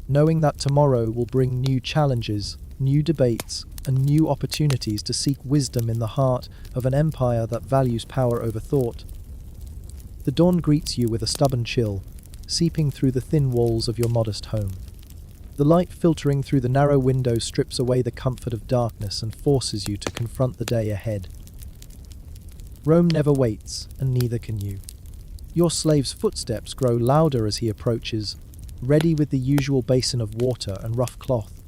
knowing that tomorrow will bring new challenges, new debates, and new opportunities to seek wisdom in the heart of an empire that values power over thought. The dawn greets you with a stubborn chill, seeping through the thin walls of your modest home. The light filtering through the narrow window strips away the comfort of darkness and forces you to confront the day ahead. Rome never waits, and neither can you. Your slave's footsteps grow louder as he approaches, ready with the usual basin of water and rough cloth.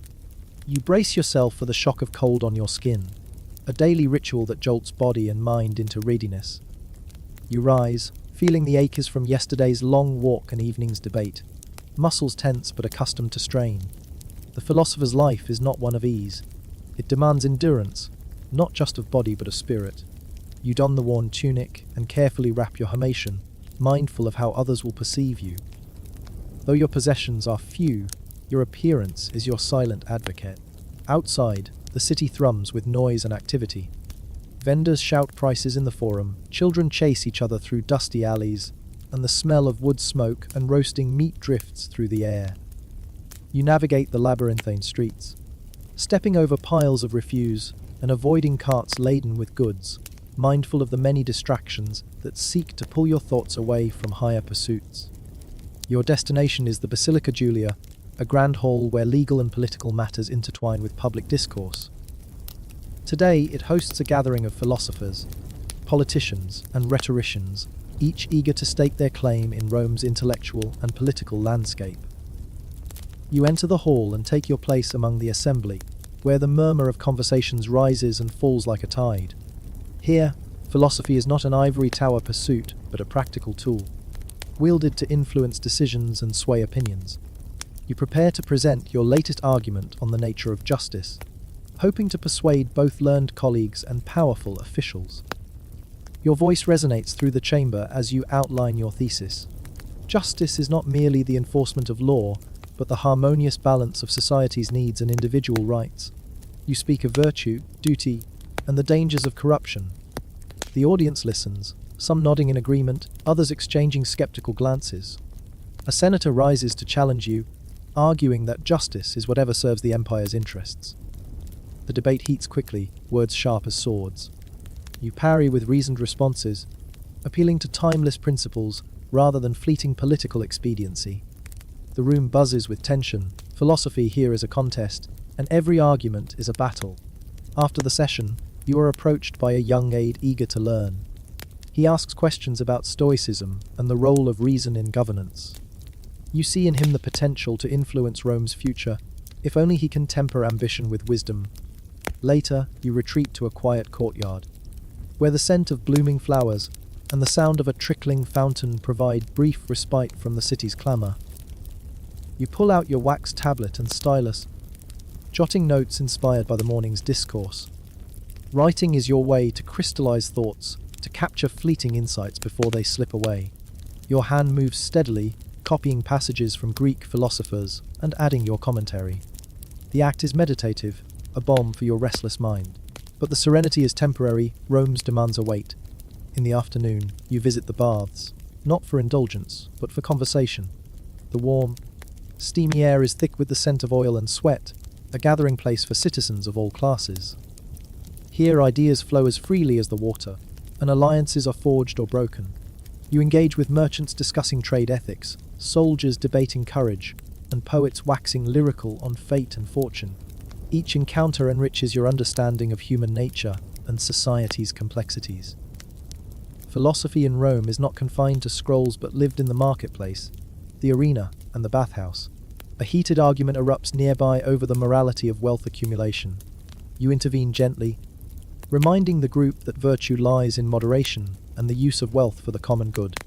You brace yourself for the shock of cold on your skin, a daily ritual that jolts body and mind into readiness. You rise, feeling the aches from yesterday's long walk and evening's debate, muscles tense but accustomed to strain. The philosopher's life is not one of ease. It demands endurance, not just of body but of spirit. You don the worn tunic and carefully wrap your harmation, mindful of how others will perceive you. Though your possessions are few, your appearance is your silent advocate. Outside, the city thrums with noise and activity. Vendors shout prices in the forum, children chase each other through dusty alleys, and the smell of wood smoke and roasting meat drifts through the air. You navigate the labyrinthine streets, stepping over piles of refuse and avoiding carts laden with goods, mindful of the many distractions that seek to pull your thoughts away from higher pursuits. Your destination is the Basilica Julia, a grand hall where legal and political matters intertwine with public discourse. Today, it hosts a gathering of philosophers, politicians, and rhetoricians, each eager to stake their claim in Rome's intellectual and political landscape. You enter the hall and take your place among the assembly, where the murmur of conversations rises and falls like a tide. Here, philosophy is not an ivory tower pursuit, but a practical tool, wielded to influence decisions and sway opinions. You prepare to present your latest argument on the nature of justice, hoping to persuade both learned colleagues and powerful officials. Your voice resonates through the chamber as you outline your thesis. Justice is not merely the enforcement of law, but the harmonious balance of society's needs and individual rights. You speak of virtue, duty, and the dangers of corruption. The audience listens, some nodding in agreement, others exchanging skeptical glances. A senator rises to challenge you, arguing that justice is whatever serves the empire's interests. The debate heats quickly, words sharp as swords. You parry with reasoned responses, appealing to timeless principles rather than fleeting political expediency. The room buzzes with tension. Philosophy here is a contest, and every argument is a battle. After the session, you are approached by a young aide eager to learn. He asks questions about Stoicism and the role of reason in governance. You see in him the potential to influence Rome's future, if only he can temper ambition with wisdom. Later, you retreat to a quiet courtyard, where the scent of blooming flowers and the sound of a trickling fountain provide brief respite from the city's clamour. You pull out your wax tablet and stylus, jotting notes inspired by the morning's discourse. Writing is your way to crystallize thoughts, to capture fleeting insights before they slip away. Your hand moves steadily, copying passages from Greek philosophers and adding your commentary. The act is meditative, a balm for your restless mind. But the serenity is temporary, Rome's demands await. In the afternoon, you visit the baths, not for indulgence, but for conversation. The warm, steamy air is thick with the scent of oil and sweat, a gathering place for citizens of all classes. Here ideas flow as freely as the water, and alliances are forged or broken. You engage with merchants discussing trade ethics, soldiers debating courage, and poets waxing lyrical on fate and fortune. Each encounter enriches your understanding of human nature and society's complexities. Philosophy in Rome is not confined to scrolls but lived in the marketplace, the arena, and the bathhouse. A heated argument erupts nearby over the morality of wealth accumulation. You intervene gently, reminding the group that virtue lies in moderation and the use of wealth for the common good.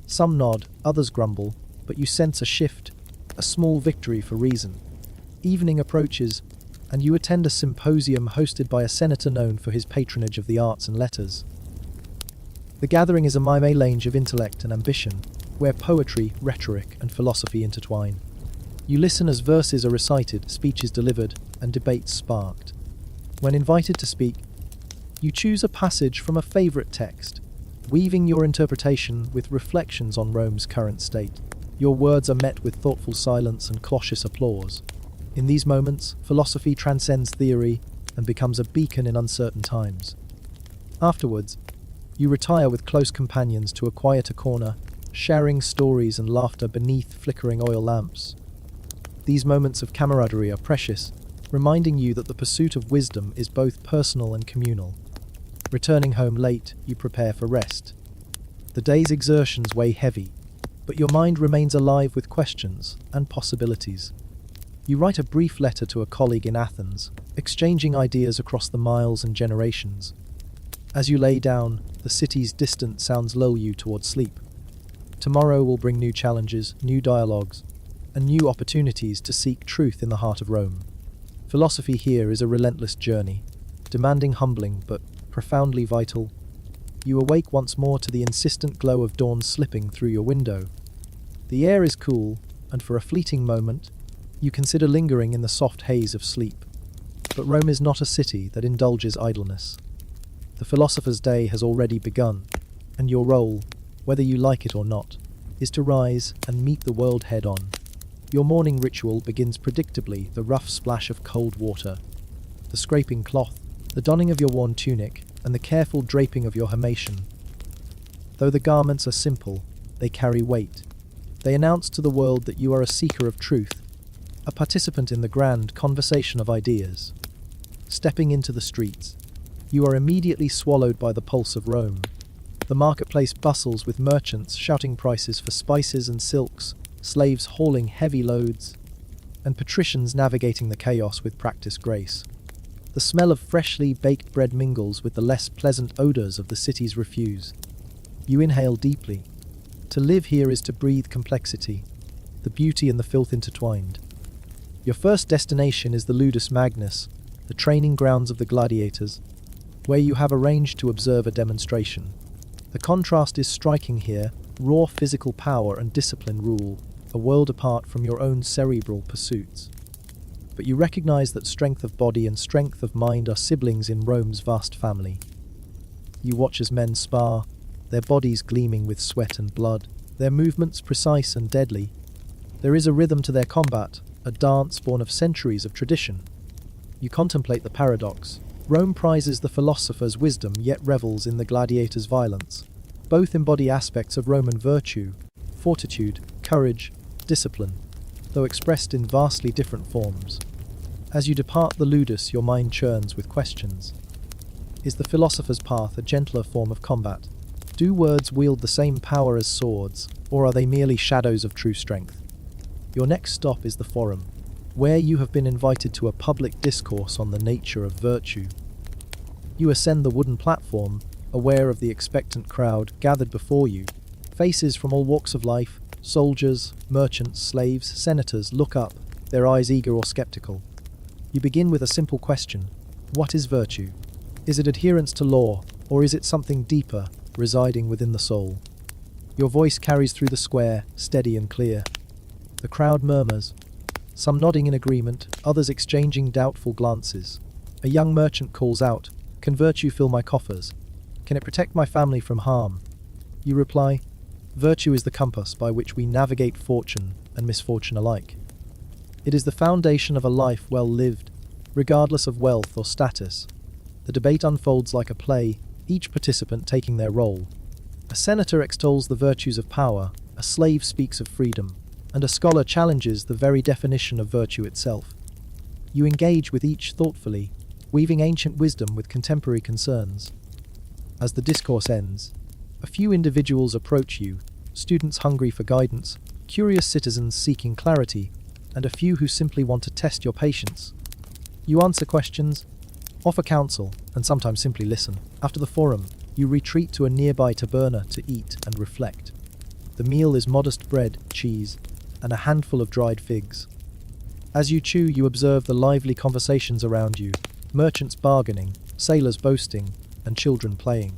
Some nod, others grumble, but you sense a shift, a small victory for reason. Evening approaches, and you attend a symposium hosted by a senator known for his patronage of the arts and letters. The gathering is a melange of intellect and ambition, where poetry, rhetoric, and philosophy intertwine. You listen as verses are recited, speeches delivered, and debates sparked. When invited to speak, you choose a passage from a favourite text, weaving your interpretation with reflections on Rome's current state. Your words are met with thoughtful silence and cautious applause. In these moments, philosophy transcends theory and becomes a beacon in uncertain times. Afterwards, you retire with close companions to a quieter corner, sharing stories and laughter beneath flickering oil lamps. These moments of camaraderie are precious, reminding you that the pursuit of wisdom is both personal and communal. Returning home late, you prepare for rest. The day's exertions weigh heavy, but your mind remains alive with questions and possibilities. You write a brief letter to a colleague in Athens, exchanging ideas across the miles and generations. As you lay down, the city's distant sounds lull you towards sleep. Tomorrow will bring new challenges, new dialogues, and new opportunities to seek truth in the heart of Rome. Philosophy here is a relentless journey, demanding, humbling, but profoundly vital. You awake once more to the insistent glow of dawn slipping through your window. The air is cool, and for a fleeting moment, you consider lingering in the soft haze of sleep. But Rome is not a city that indulges idleness. The philosopher's day has already begun, and your role, whether you like it or not, is to rise and meet the world head-on. Your morning ritual begins predictably, the rough splash of cold water, the scraping cloth, the donning of your worn tunic, and the careful draping of your hermation. Though the garments are simple, they carry weight. They announce to the world that you are a seeker of truth, a participant in the grand conversation of ideas. Stepping into the streets, you are immediately swallowed by the pulse of Rome. The marketplace bustles with merchants shouting prices for spices and silks, slaves hauling heavy loads, and patricians navigating the chaos with practiced grace. The smell of freshly baked bread mingles with the less pleasant odors of the city's refuse. You inhale deeply. To live here is to breathe complexity, the beauty and the filth intertwined. Your first destination is the Ludus Magnus, the training grounds of the gladiators, where you have arranged to observe a demonstration. The contrast is striking here, raw physical power and discipline rule, a world apart from your own cerebral pursuits. But you recognize that strength of body and strength of mind are siblings in Rome's vast family. You watch as men spar, their bodies gleaming with sweat and blood, their movements precise and deadly. There is a rhythm to their combat, a dance born of centuries of tradition. You contemplate the paradox. Rome prizes the philosopher's wisdom yet revels in the gladiator's violence. Both embody aspects of Roman virtue, fortitude, courage, discipline, though expressed in vastly different forms. As you depart the ludus, your mind churns with questions. Is the philosopher's path a gentler form of combat? Do words wield the same power as swords, or are they merely shadows of true strength? Your next stop is the Forum, where you have been invited to a public discourse on the nature of virtue. You ascend the wooden platform, aware of the expectant crowd gathered before you. Faces from all walks of life, soldiers, merchants, slaves, senators, look up, their eyes eager or skeptical. You begin with a simple question. What is virtue? Is it adherence to law, or is it something deeper, residing within the soul? Your voice carries through the square, steady and clear. The crowd murmurs, some nodding in agreement, others exchanging doubtful glances. A young merchant calls out, "Can virtue fill my coffers? Can it protect my family from harm?" You reply, "Virtue is the compass by which we navigate fortune and misfortune alike. It is the foundation of a life well lived, regardless of wealth or status." The debate unfolds like a play, each participant taking their role. A senator extols the virtues of power, a slave speaks of freedom, and a scholar challenges the very definition of virtue itself. You engage with each thoughtfully, weaving ancient wisdom with contemporary concerns. As the discourse ends, a few individuals approach you, students hungry for guidance, curious citizens seeking clarity, and a few who simply want to test your patience. You answer questions, offer counsel, and sometimes simply listen. After the forum, you retreat to a nearby taberna to eat and reflect. The meal is modest bread, cheese, and a handful of dried figs. As you chew, you observe the lively conversations around you, merchants bargaining, sailors boasting, and children playing.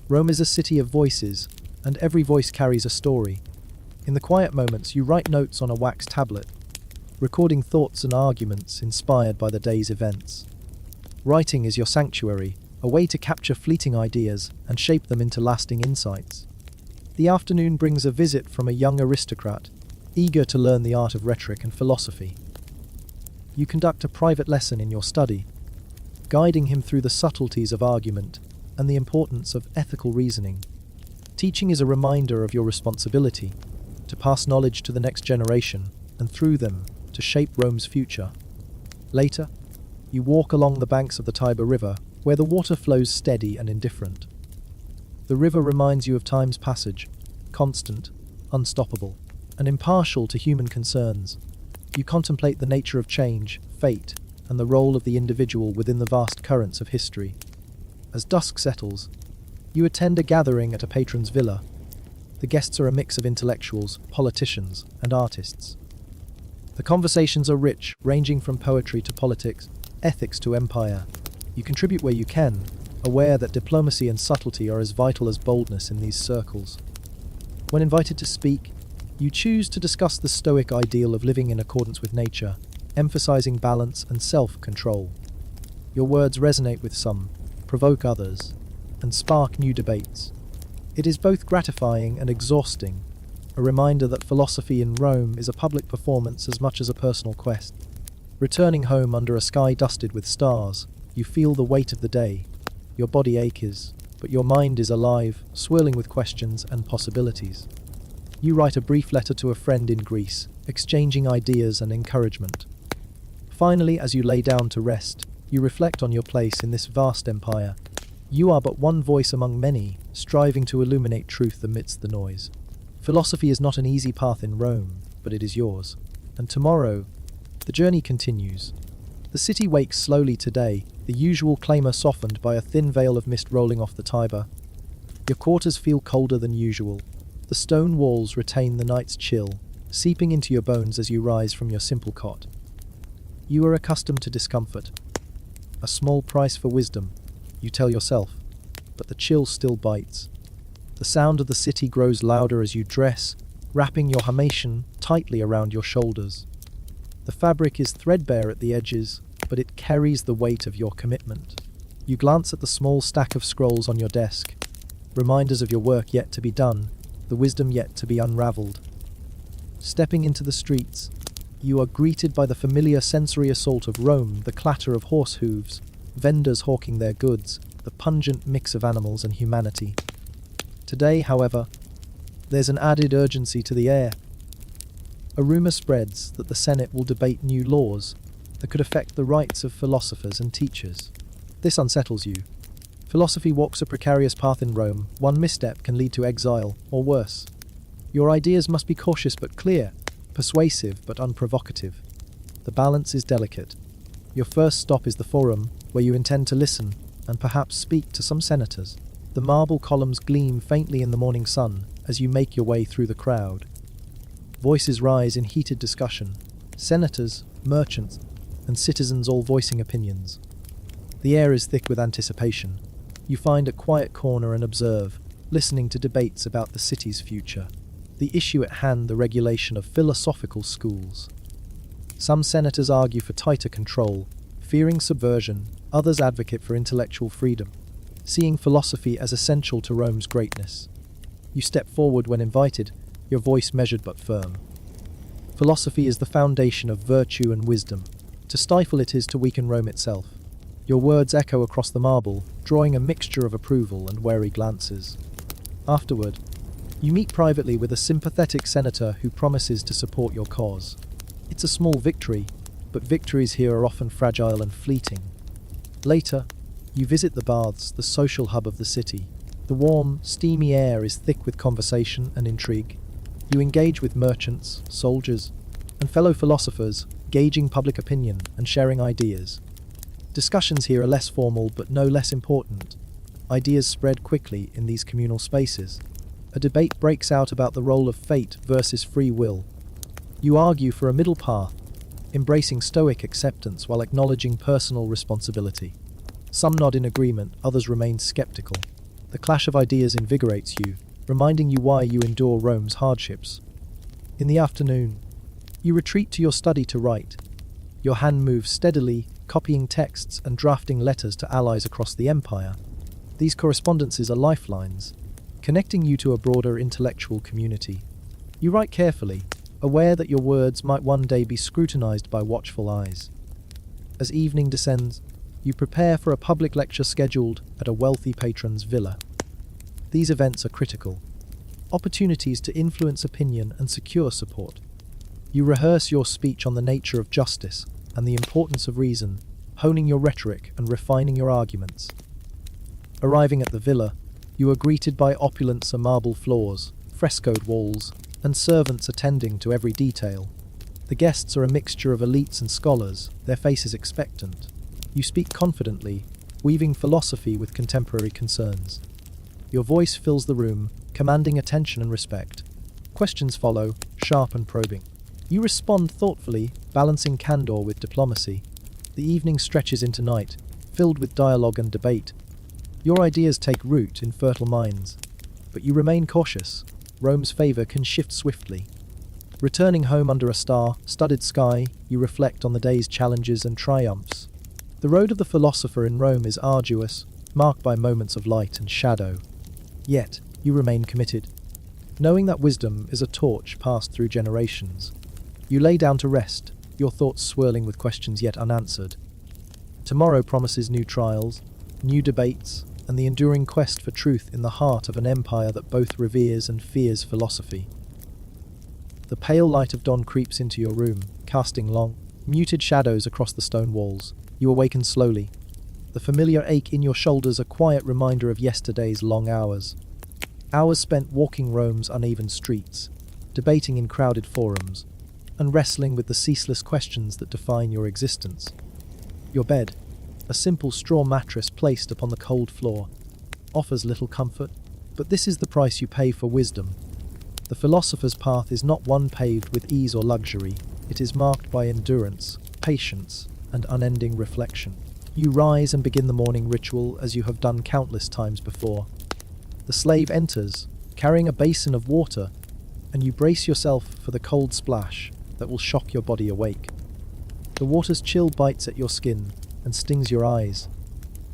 Rome is a city of voices, and every voice carries a story. In the quiet moments, you write notes on a wax tablet, recording thoughts and arguments inspired by the day's events. Writing is your sanctuary, a way to capture fleeting ideas and shape them into lasting insights. The afternoon brings a visit from a young aristocrat, eager to learn the art of rhetoric and philosophy. You conduct a private lesson in your study, guiding him through the subtleties of argument and the importance of ethical reasoning. Teaching is a reminder of your responsibility to pass knowledge to the next generation, and through them, to shape Rome's future. Later, you walk along the banks of the Tiber River, where the water flows steady and indifferent. The river reminds you of time's passage, constant, unstoppable, and impartial to human concerns. You contemplate the nature of change, fate, and the role of the individual within the vast currents of history. As dusk settles, you attend a gathering at a patron's villa. The guests are a mix of intellectuals, politicians, and artists. The conversations are rich, ranging from poetry to politics, ethics to empire. You contribute where you can, aware that diplomacy and subtlety are as vital as boldness in these circles. When invited to speak, you choose to discuss the Stoic ideal of living in accordance with nature, emphasizing balance and self-control. Your words resonate with some, provoke others, and spark new debates. It is both gratifying and exhausting, a reminder that philosophy in Rome is a public performance as much as a personal quest. Returning home under a sky dusted with stars, you feel the weight of the day. Your body aches, but your mind is alive, swirling with questions and possibilities. You write a brief letter to a friend in Greece, exchanging ideas and encouragement. Finally, as you lay down to rest, you reflect on your place in this vast empire. You are but one voice among many, striving to illuminate truth amidst the noise. Philosophy is not an easy path in Rome, but it is yours. And tomorrow, the journey continues. The city wakes slowly today, the usual clamour softened by a thin veil of mist rolling off the Tiber. Your quarters feel colder than usual. The stone walls retain the night's chill, seeping into your bones as you rise from your simple cot. You are accustomed to discomfort. A small price for wisdom, you tell yourself, but the chill still bites. The sound of the city grows louder as you dress, wrapping your hamation tightly around your shoulders. The fabric is threadbare at the edges, but it carries the weight of your commitment. You glance at the small stack of scrolls on your desk, reminders of your work yet to be done, the wisdom yet to be unraveled. Stepping into the streets, you are greeted by the familiar sensory assault of Rome, the clatter of horse hooves, vendors hawking their goods, the pungent mix of animals and humanity. Today, however, there's an added urgency to the air. A rumour spreads that the Senate will debate new laws that could affect the rights of philosophers and teachers. This unsettles you. Philosophy walks a precarious path in Rome. One misstep can lead to exile, or worse. Your ideas must be cautious but clear, persuasive but unprovocative. The balance is delicate. Your first stop is the Forum, where you intend to listen and perhaps speak to some senators. The marble columns gleam faintly in the morning sun as you make your way through the crowd. Voices rise in heated discussion. Senators, merchants, and citizens all voicing opinions. The air is thick with anticipation. You find a quiet corner and observe, listening to debates about the city's future. The issue at hand, the regulation of philosophical schools. Some senators argue for tighter control, fearing subversion. Others advocate for intellectual freedom, seeing philosophy as essential to Rome's greatness. You step forward when invited, your voice measured but firm. Philosophy is the foundation of virtue and wisdom. To stifle it is to weaken Rome itself. Your words echo across the marble, drawing a mixture of approval and wary glances. Afterward, you meet privately with a sympathetic senator who promises to support your cause. It's a small victory, but victories here are often fragile and fleeting. Later, you visit the baths, the social hub of the city. The warm, steamy air is thick with conversation and intrigue. You engage with merchants, soldiers, and fellow philosophers, gauging public opinion and sharing ideas. Discussions here are less formal but no less important. Ideas spread quickly in these communal spaces. A debate breaks out about the role of fate versus free will. You argue for a middle path, embracing Stoic acceptance while acknowledging personal responsibility. Some nod in agreement, others remain skeptical. The clash of ideas invigorates you, reminding you why you endure Rome's hardships. In the afternoon, you retreat to your study to write. Your hand moves steadily, copying texts and drafting letters to allies across the empire. These correspondences are lifelines, connecting you to a broader intellectual community. You write carefully, aware that your words might one day be scrutinized by watchful eyes. As evening descends, you prepare for a public lecture scheduled at a wealthy patron's villa. These events are critical, opportunities to influence opinion and secure support. You rehearse your speech on the nature of justice and the importance of reason, honing your rhetoric and refining your arguments. Arriving at the villa, you are greeted by opulence and marble floors, frescoed walls, and servants attending to every detail. The guests are a mixture of elites and scholars, their faces expectant. You speak confidently, weaving philosophy with contemporary concerns. Your voice fills the room, commanding attention and respect. Questions follow, sharp and probing. You respond thoughtfully, balancing candor with diplomacy. The evening stretches into night, filled with dialogue and debate. Your ideas take root in fertile minds, but you remain cautious. Rome's favor can shift swiftly. Returning home under a star-studded sky, you reflect on the day's challenges and triumphs. The road of the philosopher in Rome is arduous, marked by moments of light and shadow. Yet, you remain committed, knowing that wisdom is a torch passed through generations. You lay down to rest, your thoughts swirling with questions yet unanswered. Tomorrow promises new trials, new debates, and the enduring quest for truth in the heart of an empire that both reveres and fears philosophy. The pale light of dawn creeps into your room, casting long, muted shadows across the stone walls. You awaken slowly. The familiar ache in your shoulders a quiet reminder of yesterday's long hours. Hours spent walking Rome's uneven streets, debating in crowded forums, and wrestling with the ceaseless questions that define your existence. Your bed, a simple straw mattress placed upon the cold floor, offers little comfort, but this is the price you pay for wisdom. The philosopher's path is not one paved with ease or luxury. It is marked by endurance, patience, and unending reflection. You rise and begin the morning ritual as you have done countless times before. The slave enters, carrying a basin of water, and you brace yourself for the cold splash that will shock your body awake. The water's chill bites at your skin and stings your eyes,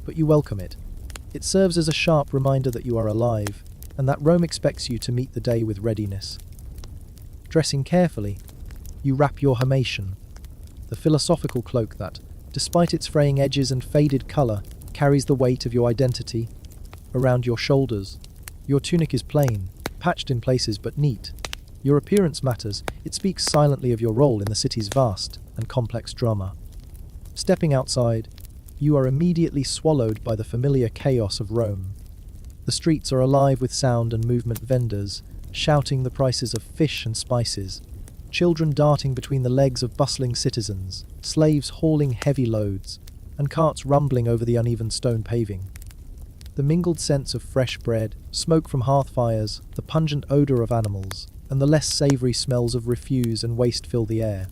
but you welcome it. It serves as a sharp reminder that you are alive, and that Rome expects you to meet the day with readiness. Dressing carefully, you wrap your harmation, the philosophical cloak that, despite its fraying edges and faded colour, carries the weight of your identity. Around your shoulders, your tunic is plain, patched in places but neat. Your appearance matters, it speaks silently of your role in the city's vast and complex drama. Stepping outside, you are immediately swallowed by the familiar chaos of Rome. The streets are alive with sound and movement, vendors shouting the prices of fish and spices, children darting between the legs of bustling citizens, slaves hauling heavy loads, and carts rumbling over the uneven stone paving. The mingled scents of fresh bread, smoke from hearth fires, the pungent odour of animals, and the less savoury smells of refuse and waste fill the air.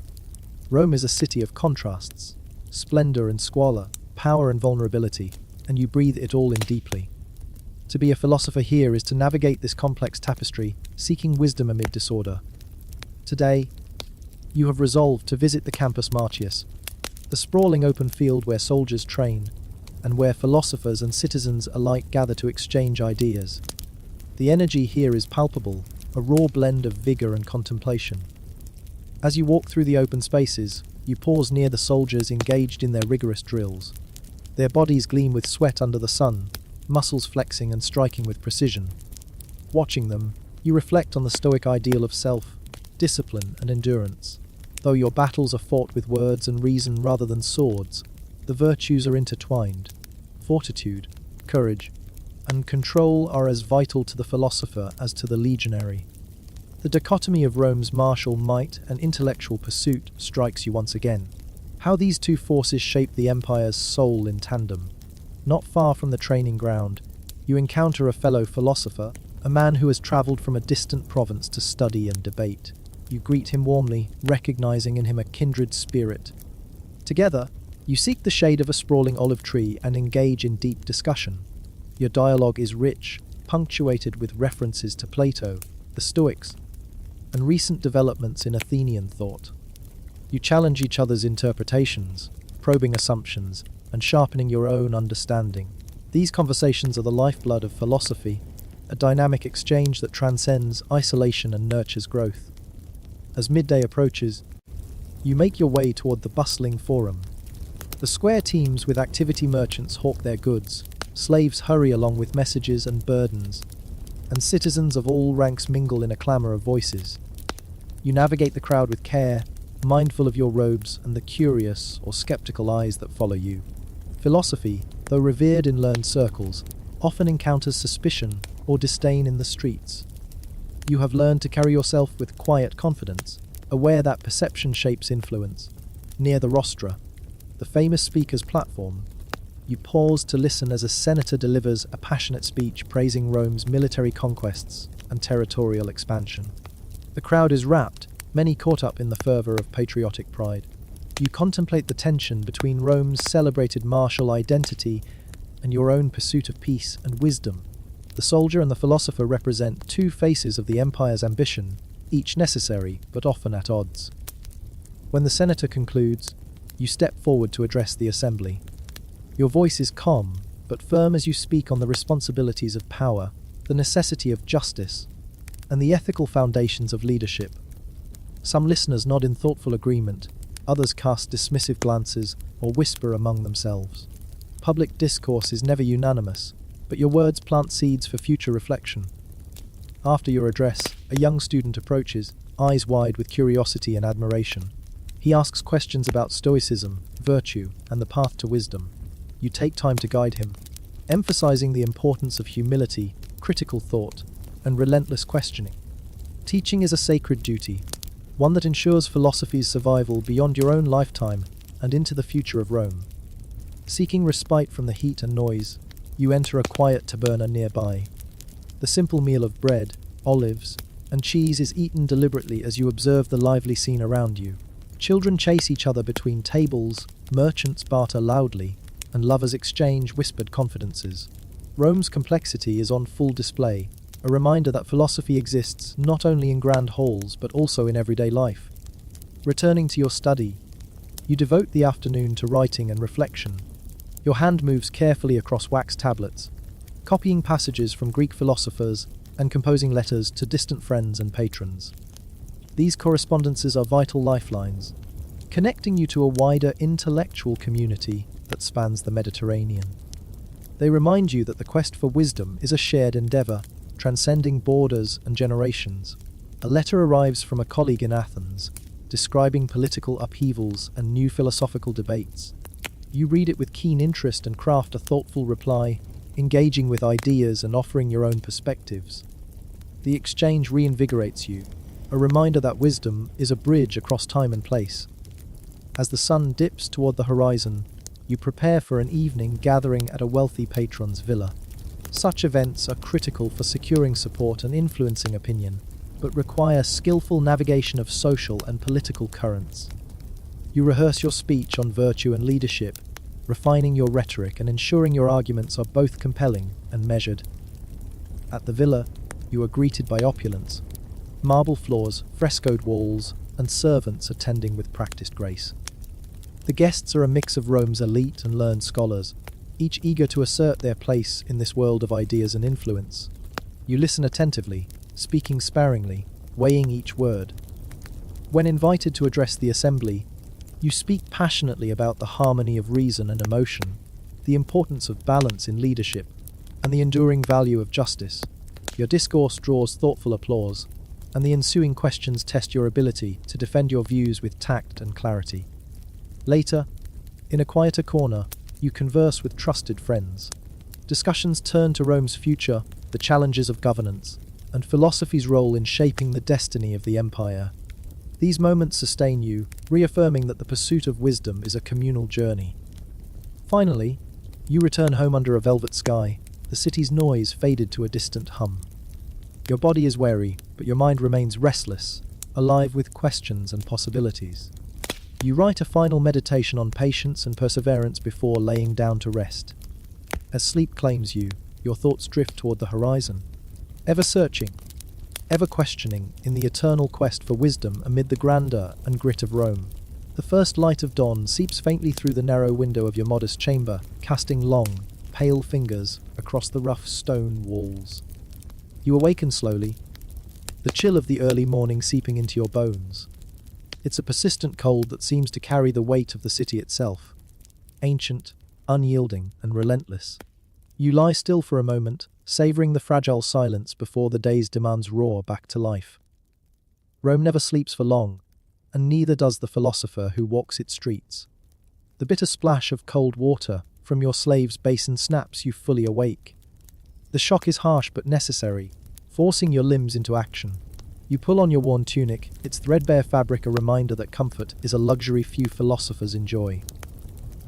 Rome is a city of contrasts, splendour and squalor, power and vulnerability, and you breathe it all in deeply. To be a philosopher here is to navigate this complex tapestry, seeking wisdom amid disorder. Today, you have resolved to visit the Campus Martius, the sprawling open field where soldiers train, and where philosophers and citizens alike gather to exchange ideas. The energy here is palpable, a raw blend of vigour and contemplation. As you walk through the open spaces, you pause near the soldiers engaged in their rigorous drills. Their bodies gleam with sweat under the sun, muscles flexing and striking with precision. Watching them, you reflect on the Stoic ideal of self, discipline and endurance. Though your battles are fought with words and reason rather than swords, the virtues are intertwined. Fortitude, courage, and control are as vital to the philosopher as to the legionary. The dichotomy of Rome's martial might and intellectual pursuit strikes you once again. How these two forces shape the empire's soul in tandem. Not far from the training ground, you encounter a fellow philosopher, a man who has travelled from a distant province to study and debate. You greet him warmly, recognizing in him a kindred spirit. Together, you seek the shade of a sprawling olive tree and engage in deep discussion. Your dialogue is rich, punctuated with references to Plato, the Stoics, and recent developments in Athenian thought. You challenge each other's interpretations, probing assumptions, and sharpening your own understanding. These conversations are the lifeblood of philosophy, a dynamic exchange that transcends isolation and nurtures growth. As midday approaches, you make your way toward the bustling forum. The square teams with activity merchants hawk their goods, slaves hurry along with messages and burdens, and citizens of all ranks mingle in a clamour of voices. You navigate the crowd with care, mindful of your robes and the curious or skeptical eyes that follow you. Philosophy, though revered in learned circles, often encounters suspicion or disdain in the streets. You have learned to carry yourself with quiet confidence, aware that perception shapes influence. Near the rostra, the famous speaker's platform, you pause to listen as a senator delivers a passionate speech praising Rome's military conquests and territorial expansion. The crowd is rapt, many caught up in the fervour of patriotic pride. You contemplate the tension between Rome's celebrated martial identity and your own pursuit of peace and wisdom. The soldier and the philosopher represent two faces of the empire's ambition, each necessary but often at odds. When the senator concludes, you step forward to address the assembly. Your voice is calm, but firm as you speak on the responsibilities of power, the necessity of justice, and the ethical foundations of leadership. Some listeners nod in thoughtful agreement, others cast dismissive glances or whisper among themselves. Public discourse is never unanimous, but your words plant seeds for future reflection. After your address, a young student approaches, eyes wide with curiosity and admiration. He asks questions about stoicism, virtue, and the path to wisdom. You take time to guide him, emphasizing the importance of humility, critical thought, and relentless questioning. Teaching is a sacred duty, one that ensures philosophy's survival beyond your own lifetime and into the future of Rome. Seeking respite from the heat and noise, you enter a quiet taberna nearby. The simple meal of bread, olives, and cheese is eaten deliberately as you observe the lively scene around you. Children chase each other between tables, merchants barter loudly, and lovers exchange whispered confidences. Rome's complexity is on full display, a reminder that philosophy exists not only in grand halls but also in everyday life. Returning to your study, you devote the afternoon to writing and reflection. Your hand moves carefully across wax tablets, copying passages from Greek philosophers and composing letters to distant friends and patrons. These correspondences are vital lifelines, connecting you to a wider intellectual community that spans the Mediterranean. They remind you that the quest for wisdom is a shared endeavour, transcending borders and generations. A letter arrives from a colleague in Athens, describing political upheavals and new philosophical debates. You read it with keen interest and craft a thoughtful reply, engaging with ideas and offering your own perspectives. The exchange reinvigorates you, a reminder that wisdom is a bridge across time and place. As the sun dips toward the horizon, you prepare for an evening gathering at a wealthy patron's villa. Such events are critical for securing support and influencing opinion, but require skillful navigation of social and political currents. You rehearse your speech on virtue and leadership, refining your rhetoric and ensuring your arguments are both compelling and measured. At the villa, you are greeted by opulence, marble floors, frescoed walls, and servants attending with practiced grace. The guests are a mix of Rome's elite and learned scholars, each eager to assert their place in this world of ideas and influence. You listen attentively, speaking sparingly, weighing each word. When invited to address the assembly, you speak passionately about the harmony of reason and emotion, the importance of balance in leadership, and the enduring value of justice. Your discourse draws thoughtful applause, and the ensuing questions test your ability to defend your views with tact and clarity. Later, in a quieter corner, you converse with trusted friends. Discussions turn to Rome's future, the challenges of governance, and philosophy's role in shaping the destiny of the empire. These moments sustain you, reaffirming that the pursuit of wisdom is a communal journey. Finally, you return home under a velvet sky, the city's noise faded to a distant hum. Your body is weary, but your mind remains restless, alive with questions and possibilities. You write a final meditation on patience and perseverance before laying down to rest. As sleep claims you, your thoughts drift toward the horizon, ever searching, ever questioning in the eternal quest for wisdom amid the grandeur and grit of Rome. The first light of dawn seeps faintly through the narrow window of your modest chamber, casting long, pale fingers across the rough stone walls. You awaken slowly, the chill of the early morning seeping into your bones. It's a persistent cold that seems to carry the weight of the city itself, ancient, unyielding, and relentless. You lie still for a moment, savouring the fragile silence before the day's demands roar back to life. Rome never sleeps for long, and neither does the philosopher who walks its streets. The bitter splash of cold water from your slave's basin snaps you fully awake. The shock is harsh but necessary, forcing your limbs into action. You pull on your worn tunic, its threadbare fabric a reminder that comfort is a luxury few philosophers enjoy.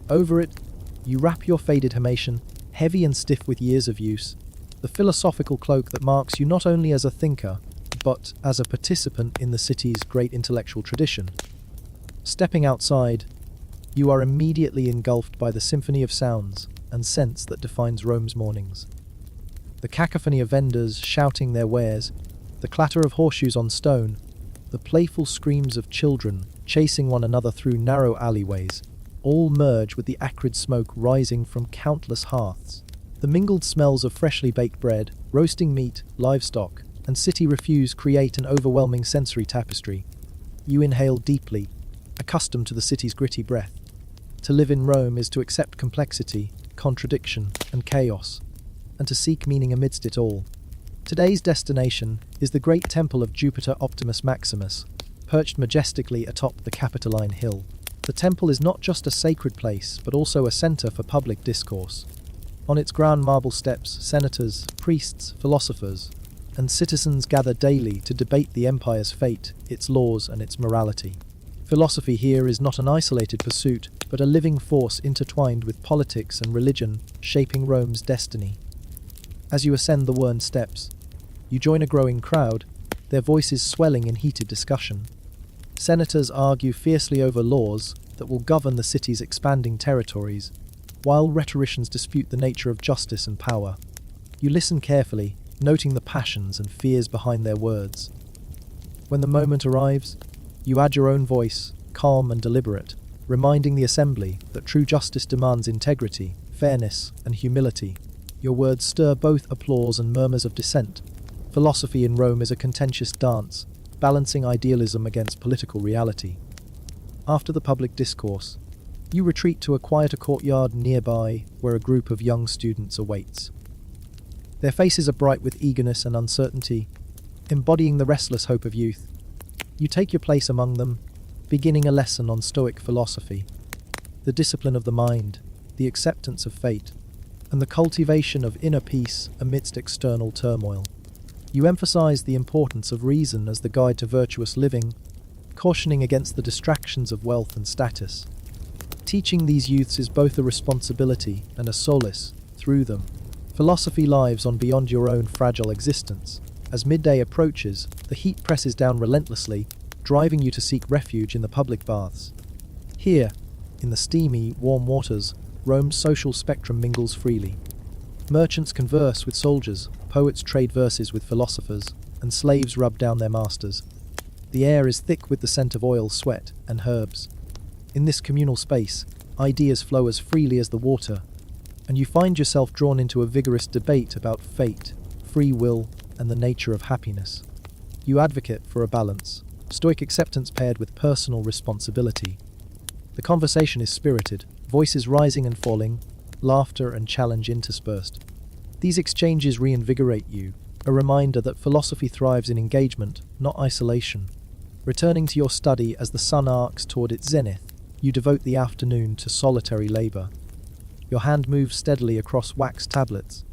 Over it, you wrap your faded himation, heavy and stiff with years of use, the philosophical cloak that marks you not only as a thinker, but as a participant in the city's great intellectual tradition. Stepping outside, you are immediately engulfed by the symphony of sounds and scents that defines Rome's mornings. The cacophony of vendors shouting their wares, the clatter of horseshoes on stone, the playful screams of children chasing one another through narrow alleyways, all merge with the acrid smoke rising from countless hearths. The mingled smells of freshly baked bread, roasting meat, livestock, and city refuse create an overwhelming sensory tapestry. You inhale deeply, accustomed to the city's gritty breath. To live in Rome is to accept complexity, contradiction, and chaos, and to seek meaning amidst it all. Today's destination is the great temple of Jupiter Optimus Maximus, perched majestically atop the Capitoline Hill. The temple is not just a sacred place, but also a center for public discourse. On its ground marble steps, senators, priests, philosophers, and citizens gather daily to debate the empire's fate, its laws, and its morality. Philosophy here is not an isolated pursuit, but a living force intertwined with politics and religion, shaping Rome's destiny. As you ascend the worn steps, you join a growing crowd, their voices swelling in heated discussion. Senators argue fiercely over laws that will govern the city's expanding territories, while rhetoricians dispute the nature of justice and power. You listen carefully, noting the passions and fears behind their words. When the moment arrives, you add your own voice, calm and deliberate, reminding the assembly that true justice demands integrity, fairness, and humility. Your words stir both applause and murmurs of dissent. Philosophy in Rome is a contentious dance, balancing idealism against political reality. After the public discourse, you retreat to a quieter courtyard nearby where a group of young students awaits. Their faces are bright with eagerness and uncertainty, embodying the restless hope of youth. You take your place among them, beginning a lesson on Stoic philosophy, the discipline of the mind, the acceptance of fate, and the cultivation of inner peace amidst external turmoil. You emphasize the importance of reason as the guide to virtuous living, cautioning against the distractions of wealth and status. Teaching these youths is both a responsibility and a solace. Through them, philosophy lives on beyond your own fragile existence. As midday approaches, the heat presses down relentlessly, driving you to seek refuge in the public baths. Here, in the steamy, warm waters, Rome's social spectrum mingles freely. Merchants converse with soldiers, poets trade verses with philosophers, and slaves rub down their masters. The air is thick with the scent of oil, sweat, and herbs. In this communal space, ideas flow as freely as the water, and you find yourself drawn into a vigorous debate about fate, free will, and the nature of happiness. You advocate for a balance, Stoic acceptance paired with personal responsibility. The conversation is spirited, voices rising and falling, laughter and challenge interspersed. These exchanges reinvigorate you, a reminder that philosophy thrives in engagement, not isolation. Returning to your study as the sun arcs toward its zenith, you devote the afternoon to solitary labor. Your hand moves steadily across wax tablets,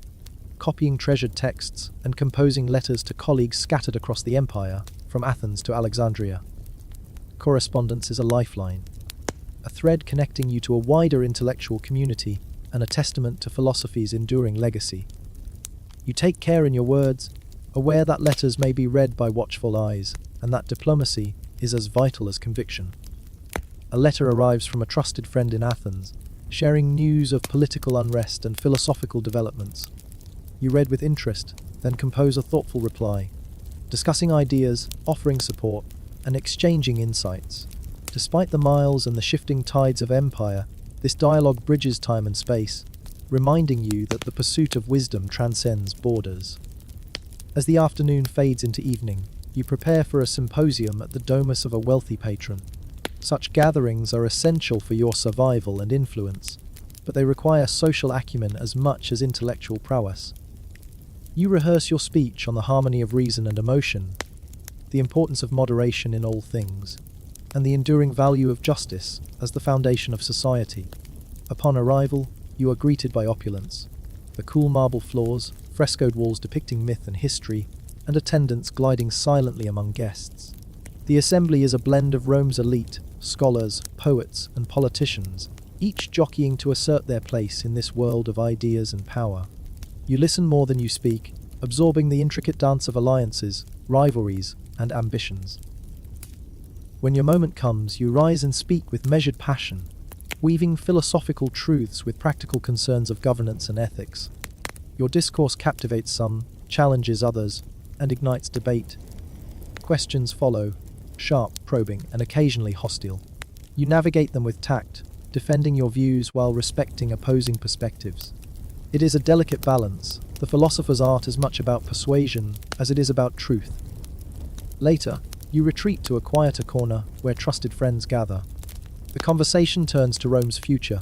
copying treasured texts and composing letters to colleagues scattered across the empire, from Athens to Alexandria. Correspondence is a lifeline, a thread connecting you to a wider intellectual community and a testament to philosophy's enduring legacy. You take care in your words, aware that letters may be read by watchful eyes, and that diplomacy is as vital as conviction. A letter arrives from a trusted friend in Athens, sharing news of political unrest and philosophical developments. You read with interest, then compose a thoughtful reply, discussing ideas, offering support, and exchanging insights. Despite the miles and the shifting tides of empire, this dialogue bridges time and space, reminding you that the pursuit of wisdom transcends borders. As the afternoon fades into evening, you prepare for a symposium at the domus of a wealthy patron. Such gatherings are essential for your survival and influence, but they require social acumen as much as intellectual prowess. You rehearse your speech on the harmony of reason and emotion, the importance of moderation in all things, and the enduring value of justice as the foundation of society. Upon arrival, you are greeted by opulence, the cool marble floors, frescoed walls depicting myth and history, and attendants gliding silently among guests. The assembly is a blend of Rome's elite, scholars, poets, and politicians, each jockeying to assert their place in this world of ideas and power. You listen more than you speak, absorbing the intricate dance of alliances, rivalries, and ambitions. When your moment comes, you rise and speak with measured passion, weaving philosophical truths with practical concerns of governance and ethics. Your discourse captivates some, challenges others, and ignites debate. Questions follow, sharp, probing, and occasionally hostile. You navigate them with tact, defending your views while respecting opposing perspectives. It is a delicate balance. The philosopher's art is much about persuasion as it is about truth. Later, you retreat to a quieter corner where trusted friends gather. The conversation turns to Rome's future,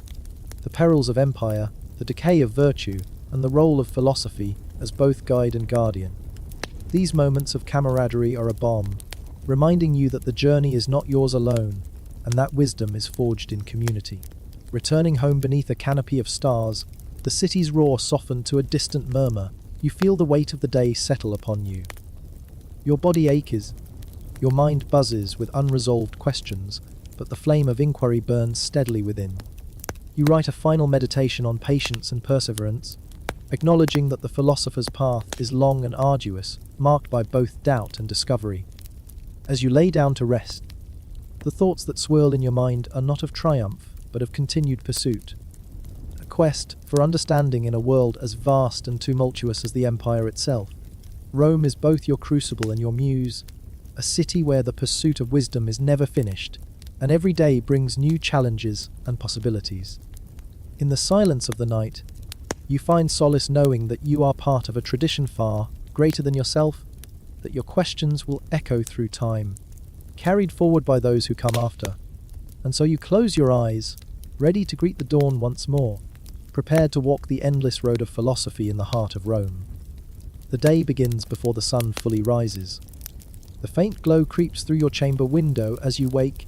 the perils of empire, the decay of virtue, and the role of philosophy as both guide and guardian. These moments of camaraderie are a balm, reminding you that the journey is not yours alone, and that wisdom is forged in community. Returning home beneath a canopy of stars, the city's roar softened to a distant murmur. You feel the weight of the day settle upon you. Your body aches, your mind buzzes with unresolved questions, but the flame of inquiry burns steadily within. You write a final meditation on patience and perseverance, acknowledging that the philosopher's path is long and arduous, marked by both doubt and discovery. As you lay down to rest, the thoughts that swirl in your mind are not of triumph, but of continued pursuit. A quest for understanding in a world as vast and tumultuous as the empire itself. Rome is both your crucible and your muse, a city where the pursuit of wisdom is never finished, and every day brings new challenges and possibilities. In the silence of the night, you find solace knowing that you are part of a tradition far greater than yourself, that your questions will echo through time, carried forward by those who come after. And so you close your eyes, ready to greet the dawn once more, prepared to walk the endless road of philosophy in the heart of Rome. The day begins before the sun fully rises. The faint glow creeps through your chamber window as you wake,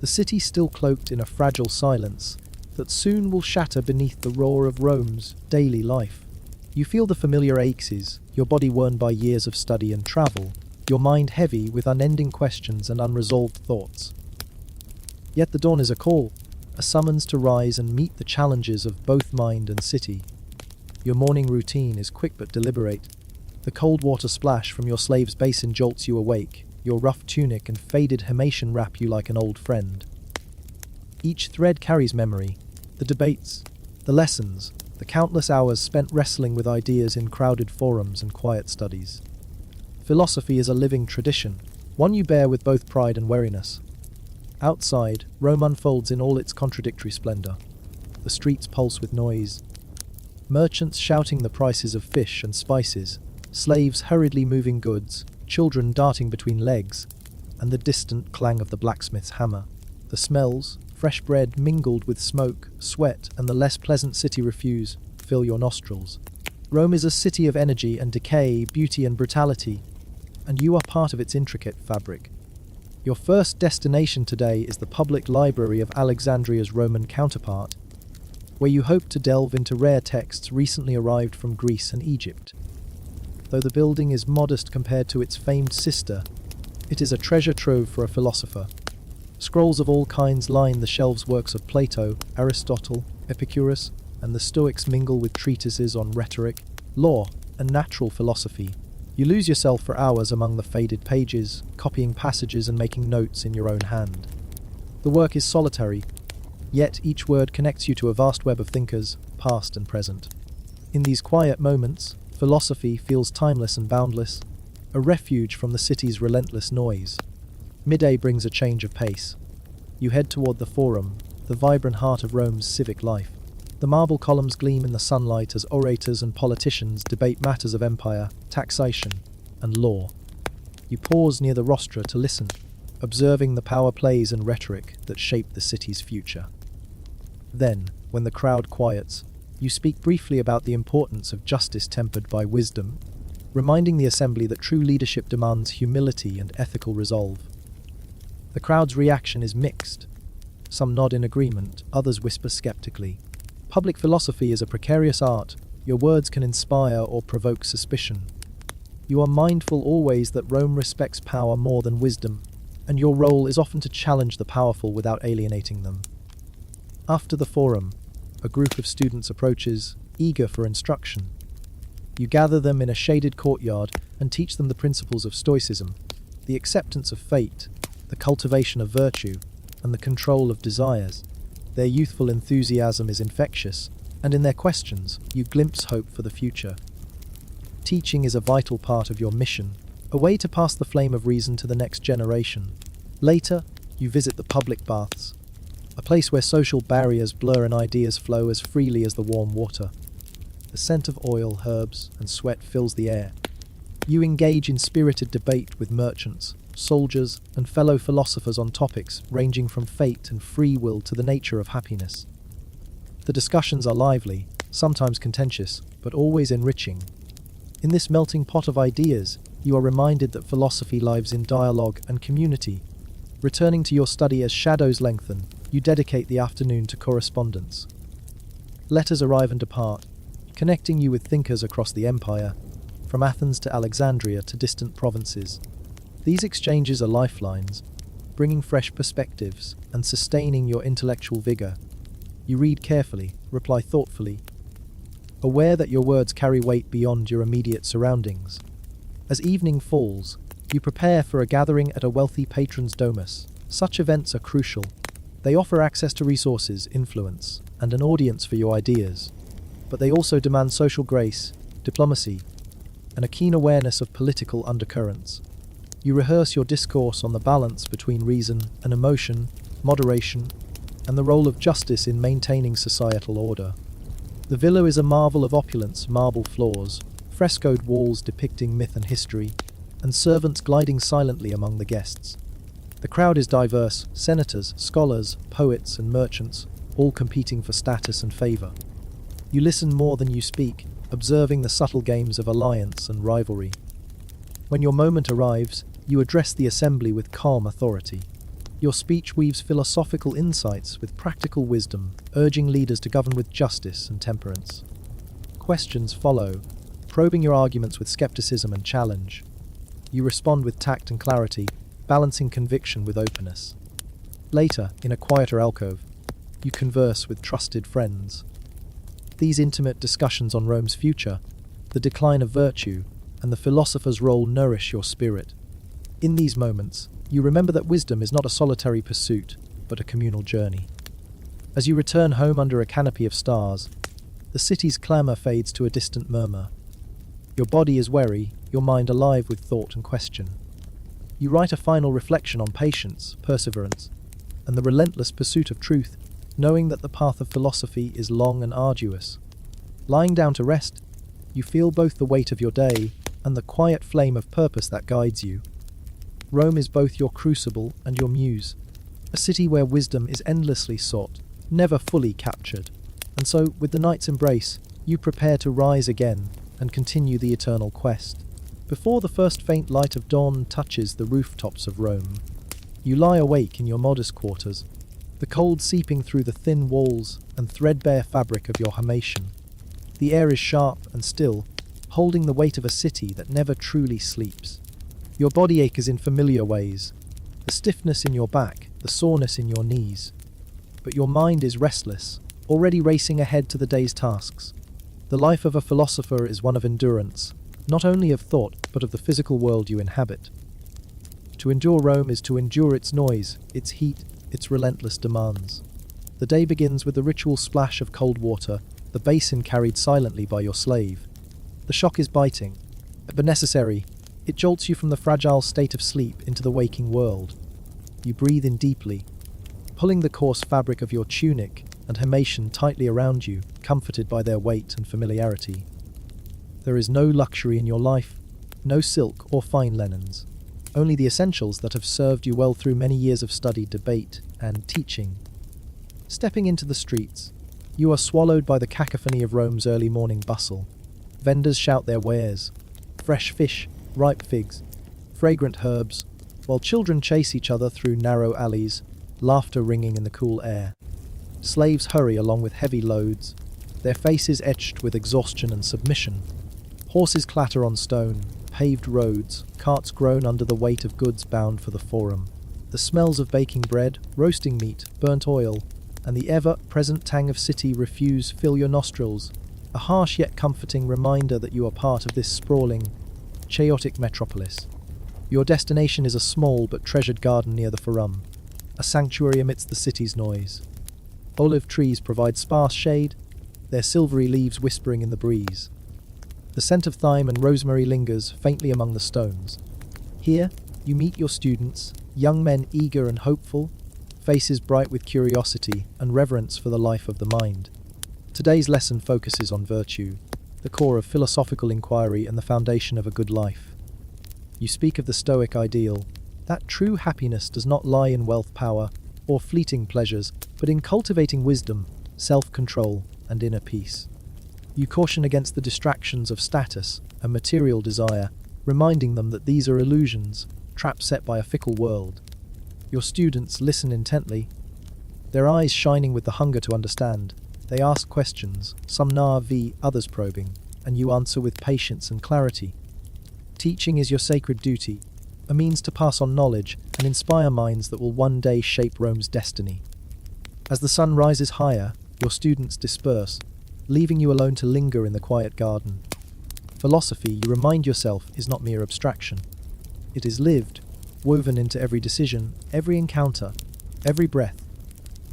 the city still cloaked in a fragile silence that soon will shatter beneath the roar of Rome's daily life. You feel the familiar aches, your body worn by years of study and travel, your mind heavy with unending questions and unresolved thoughts. Yet the dawn is a call, a summons to rise and meet the challenges of both mind and city. Your morning routine is quick but deliberate. The cold water splash from your slave's basin jolts you awake, your rough tunic and faded Himation wrap you like an old friend. Each thread carries memory, the debates, the lessons, the countless hours spent wrestling with ideas in crowded forums and quiet studies. Philosophy is a living tradition, one you bear with both pride and wariness. Outside, Rome unfolds in all its contradictory splendor. The streets pulse with noise. Merchants shouting the prices of fish and spices, slaves hurriedly moving goods, children darting between legs, and the distant clang of the blacksmith's hammer. The smells, fresh bread mingled with smoke, sweat, and the less pleasant city refuse, fill your nostrils. Rome is a city of energy and decay, beauty and brutality, and you are part of its intricate fabric. Your first destination today is the public library of Alexandria's Roman counterpart, where you hope to delve into rare texts recently arrived from Greece and Egypt. Though the building is modest compared to its famed sister, it is a treasure trove for a philosopher. Scrolls of all kinds line the shelves. Works of Plato, Aristotle, Epicurus, and the Stoics mingle with treatises on rhetoric, law, and natural philosophy. You lose yourself for hours among the faded pages, copying passages and making notes in your own hand. The work is solitary, yet each word connects you to a vast web of thinkers, past and present. In these quiet moments, philosophy feels timeless and boundless, a refuge from the city's relentless noise. Midday brings a change of pace. You head toward the Forum, the vibrant heart of Rome's civic life. The marble columns gleam in the sunlight as orators and politicians debate matters of empire, taxation, and law. You pause near the rostra to listen, observing the power plays and rhetoric that shape the city's future. Then, when the crowd quiets, you speak briefly about the importance of justice tempered by wisdom, reminding the assembly that true leadership demands humility and ethical resolve. The crowd's reaction is mixed. Some nod in agreement, others whisper skeptically. Public philosophy is a precarious art. Your words can inspire or provoke suspicion. You are mindful always that Rome respects power more than wisdom, and your role is often to challenge the powerful without alienating them. After the forum, a group of students approaches, eager for instruction. You gather them in a shaded courtyard and teach them the principles of Stoicism, the acceptance of fate, the cultivation of virtue, and the control of desires. Their youthful enthusiasm is infectious, and in their questions, you glimpse hope for the future. Teaching is a vital part of your mission, a way to pass the flame of reason to the next generation. Later, you visit the public baths, a place where social barriers blur and ideas flow as freely as the warm water. The scent of oil, herbs, and sweat fills the air. You engage in spirited debate with merchants, soldiers, and fellow philosophers on topics ranging from fate and free will to the nature of happiness. The discussions are lively, sometimes contentious, but always enriching. In this melting pot of ideas, you are reminded that philosophy lives in dialogue and community. Returning to your study as shadows lengthen, you dedicate the afternoon to correspondence. Letters arrive and depart, connecting you with thinkers across the empire, from Athens to Alexandria to distant provinces. These exchanges are lifelines, bringing fresh perspectives and sustaining your intellectual vigor. You read carefully, reply thoughtfully, aware that your words carry weight beyond your immediate surroundings. As evening falls, you prepare for a gathering at a wealthy patron's domus. Such events are crucial. They offer access to resources, influence, and an audience for your ideas. But they also demand social grace, diplomacy, and a keen awareness of political undercurrents. You rehearse your discourse on the balance between reason and emotion, moderation, and the role of justice in maintaining societal order. The villa is a marvel of opulence, marble floors, frescoed walls depicting myth and history, and servants gliding silently among the guests. The crowd is diverse, senators, scholars, poets, and merchants, all competing for status and favor. You listen more than you speak, observing the subtle games of alliance and rivalry. When your moment arrives, you address the assembly with calm authority. Your speech weaves philosophical insights with practical wisdom, urging leaders to govern with justice and temperance. Questions follow, probing your arguments with skepticism and challenge. You respond with tact and clarity, balancing conviction with openness. Later, in a quieter alcove, you converse with trusted friends. These intimate discussions on Rome's future, the decline of virtue, and the philosopher's role nourish your spirit. In these moments, you remember that wisdom is not a solitary pursuit, but a communal journey. As you return home under a canopy of stars, the city's clamour fades to a distant murmur. Your body is weary, your mind alive with thought and question. You write a final reflection on patience, perseverance, and the relentless pursuit of truth, knowing that the path of philosophy is long and arduous. Lying down to rest, you feel both the weight of your day and the quiet flame of purpose that guides you. Rome is both your crucible and your muse, a city where wisdom is endlessly sought, never fully captured. And so, with the night's embrace, you prepare to rise again and continue the eternal quest. Before the first faint light of dawn touches the rooftops of Rome, you lie awake in your modest quarters, the cold seeping through the thin walls and threadbare fabric of your hamation. The air is sharp and still, holding the weight of a city that never truly sleeps. Your body aches in familiar ways, the stiffness in your back, the soreness in your knees. But your mind is restless, already racing ahead to the day's tasks. The life of a philosopher is one of endurance, not only of thought, but of the physical world you inhabit. To endure Rome is to endure its noise, its heat, its relentless demands. The day begins with the ritual splash of cold water, the basin carried silently by your slave. The shock is biting, but necessary. It jolts you from the fragile state of sleep into the waking world. You breathe in deeply, pulling the coarse fabric of your tunic and hamation tightly around you, comforted by their weight and familiarity. There is no luxury in your life, no silk or fine linens, only the essentials that have served you well through many years of study, debate, and teaching. Stepping into the streets, you are swallowed by the cacophony of Rome's early morning bustle. Vendors shout their wares, fresh fish, ripe figs, fragrant herbs, while children chase each other through narrow alleys, laughter ringing in the cool air. Slaves hurry along with heavy loads, their faces etched with exhaustion and submission. Horses clatter on stone, paved roads, carts groan under the weight of goods bound for the forum. The smells of baking bread, roasting meat, burnt oil, and the ever-present tang of city refuse fill your nostrils, a harsh yet comforting reminder that you are part of this sprawling, chaotic metropolis. Your destination is a small but treasured garden near the forum, a sanctuary amidst the city's noise. Olive trees provide sparse shade, their silvery leaves whispering in the breeze. The scent of thyme and rosemary lingers faintly among the stones. Here, you meet your students, young men eager and hopeful, faces bright with curiosity and reverence for the life of the mind. Today's lesson focuses on virtue, the core of philosophical inquiry and the foundation of a good life. You speak of the Stoic ideal, that true happiness does not lie in wealth, power, or fleeting pleasures, but in cultivating wisdom, self-control, and inner peace. You caution against the distractions of status and material desire, reminding them that these are illusions, traps set by a fickle world. Your students listen intently, their eyes shining with the hunger to understand. They ask questions, some naive, others probing, and you answer with patience and clarity. Teaching is your sacred duty, a means to pass on knowledge and inspire minds that will one day shape Rome's destiny. As the sun rises higher, your students disperse, leaving you alone to linger in the quiet garden. Philosophy, you remind yourself, is not mere abstraction. It is lived, woven into every decision, every encounter, every breath.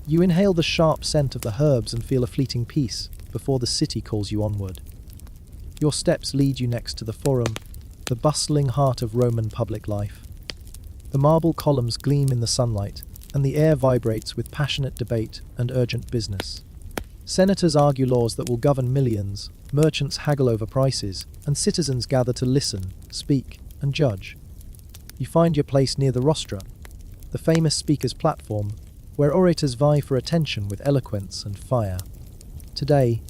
You inhale the sharp scent of the herbs and feel a fleeting peace before the city calls you onward. Your steps lead you next to the forum, the bustling heart of Roman public life. The marble columns gleam in the sunlight, and the air vibrates with passionate debate and urgent business. Senators argue laws that will govern millions, merchants haggle over prices, and citizens gather to listen, speak, and judge. You find your place near the rostra, the famous speaker's platform, where orators vie for attention with eloquence and fire. Today,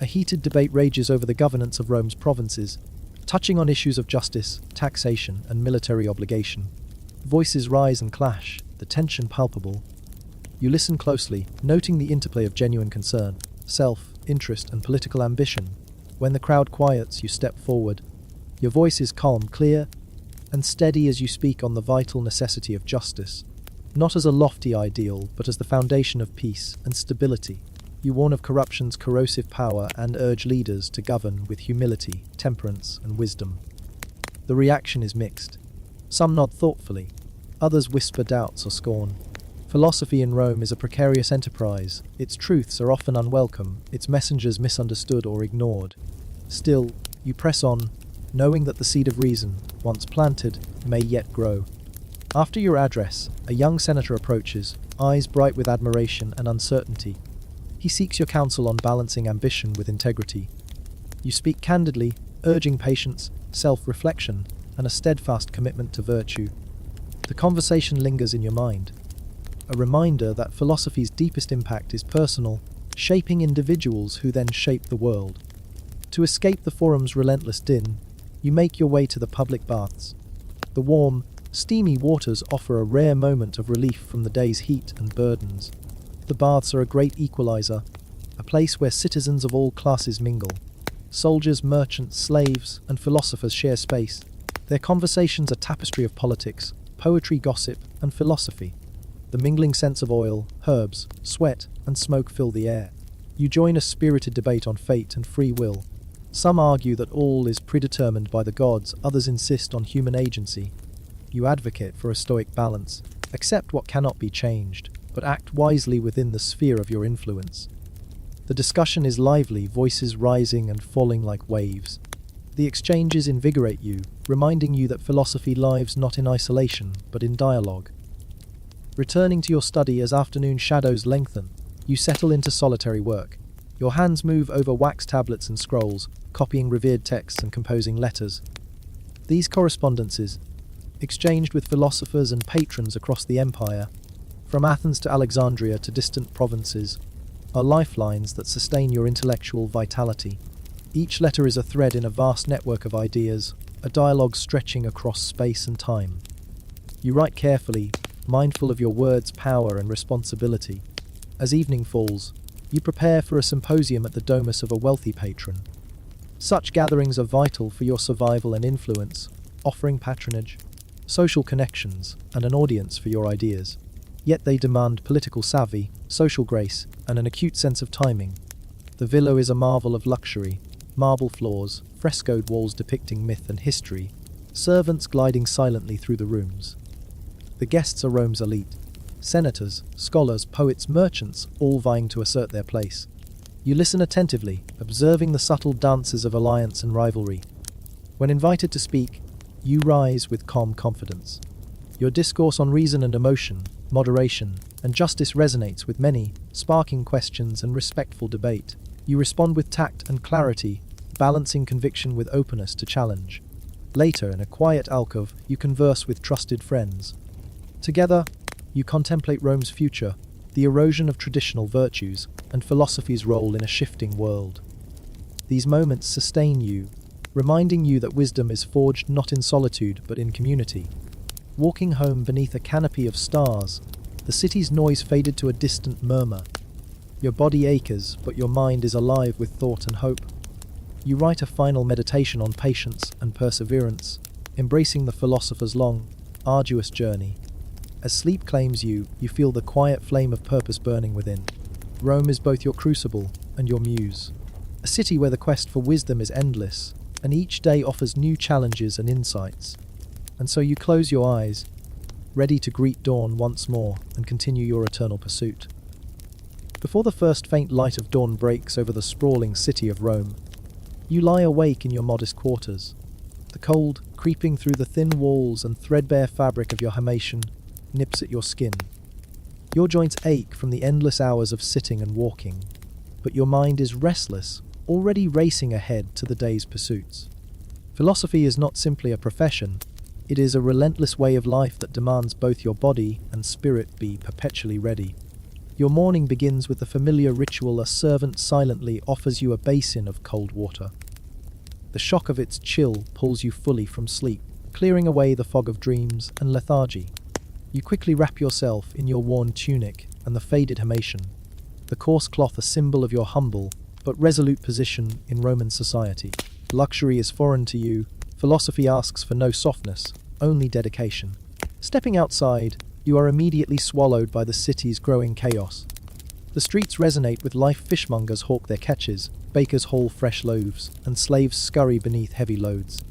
a heated debate rages over the governance of Rome's provinces, touching on issues of justice, taxation, and military obligation. Voices rise and clash, the tension palpable. You listen closely, noting the interplay of genuine concern, self-interest, and political ambition. When the crowd quiets, you step forward. Your voice is calm, clear, and steady as you speak on the vital necessity of justice. Not as a lofty ideal, but as the foundation of peace and stability. You warn of corruption's corrosive power and urge leaders to govern with humility, temperance, and wisdom. The reaction is mixed. Some nod thoughtfully, others whisper doubts or scorn. Philosophy in Rome is a precarious enterprise. Its truths are often unwelcome, its messengers misunderstood or ignored. Still, you press on, knowing that the seed of reason, once planted, may yet grow. After your address, a young senator approaches, eyes bright with admiration and uncertainty. He seeks your counsel on balancing ambition with integrity. You speak candidly, urging patience, self-reflection, and a steadfast commitment to virtue. The conversation lingers in your mind, a reminder that philosophy's deepest impact is personal, shaping individuals who then shape the world. To escape the forum's relentless din, you make your way to the public baths. The warm, steamy waters offer a rare moment of relief from the day's heat and burdens. The baths are a great equalizer, a place where citizens of all classes mingle. Soldiers, merchants, slaves, and philosophers share space. Their conversations a tapestry of politics, poetry, gossip, and philosophy. The mingling scents of oil, herbs, sweat, and smoke fill the air. You join a spirited debate on fate and free will. Some argue that all is predetermined by the gods, others insist on human agency. You advocate for a stoic balance, accept what cannot be changed, but act wisely within the sphere of your influence. The discussion is lively, voices rising and falling like waves. The exchanges invigorate you, reminding you that philosophy lives not in isolation, but in dialogue. Returning to your study as afternoon shadows lengthen, you settle into solitary work. Your hands move over wax tablets and scrolls, copying revered texts and composing letters. These correspondences, exchanged with philosophers and patrons across the empire, from Athens to Alexandria to distant provinces, are lifelines that sustain your intellectual vitality. Each letter is a thread in a vast network of ideas, a dialogue stretching across space and time. You write carefully, mindful of your words' power and responsibility. As evening falls, you prepare for a symposium at the domus of a wealthy patron. Such gatherings are vital for your survival and influence, offering patronage, social connections, and an audience for your ideas. Yet they demand political savvy, social grace, and an acute sense of timing. The villa is a marvel of luxury, marble floors, frescoed walls depicting myth and history, servants gliding silently through the rooms. The guests are Rome's elite, senators, scholars, poets, merchants, all vying to assert their place. You listen attentively, observing the subtle dances of alliance and rivalry. When invited to speak, you rise with calm confidence. Your discourse on reason and emotion, moderation, and justice resonates with many, sparking questions and respectful debate. You respond with tact and clarity, balancing conviction with openness to challenge. Later, in a quiet alcove, you converse with trusted friends. Together, you contemplate Rome's future, the erosion of traditional virtues, and philosophy's role in a shifting world. These moments sustain you, reminding you that wisdom is forged not in solitude but in community. Walking home beneath a canopy of stars, the city's noise faded to a distant murmur. Your body aches, but your mind is alive with thought and hope. You write a final meditation on patience and perseverance, embracing the philosopher's long, arduous journey. As sleep claims you, you feel the quiet flame of purpose burning within. Rome is both your crucible and your muse, a city where the quest for wisdom is endless, and each day offers new challenges and insights. And so you close your eyes, ready to greet dawn once more and continue your eternal pursuit. Before the first faint light of dawn breaks over the sprawling city of Rome, you lie awake in your modest quarters. The cold, creeping through the thin walls and threadbare fabric of your hamation, nips at your skin. Your joints ache from the endless hours of sitting and walking, but your mind is restless, already racing ahead to the day's pursuits. Philosophy is not simply a profession, it is a relentless way of life that demands both your body and spirit be perpetually ready. Your morning begins with the familiar ritual: a servant silently offers you a basin of cold water. The shock of its chill pulls you fully from sleep, clearing away the fog of dreams and lethargy. You quickly wrap yourself in your worn tunic and the faded hamation, the coarse cloth a symbol of your humble but resolute position in Roman society. Luxury is foreign to you. Philosophy asks for no softness, only dedication. Stepping outside, you are immediately swallowed by the city's growing chaos. The streets resonate with life. Fishmongers hawk their catches, bakers haul fresh loaves, and slaves scurry beneath heavy loads.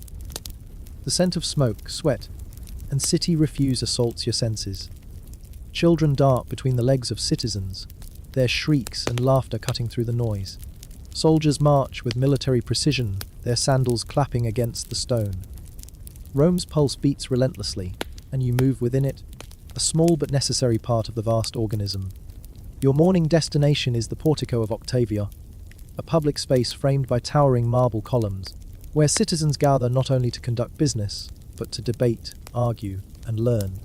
The scent of smoke, sweat, and city refuse assaults your senses. Children dart between the legs of citizens, their shrieks and laughter cutting through the noise. Soldiers march with military precision, their sandals clapping against the stone. Rome's pulse beats relentlessly, and you move within it, a small but necessary part of the vast organism. Your morning destination is the Portico of Octavia, a public space framed by towering marble columns, where citizens gather not only to conduct business, but to debate, argue, and learn.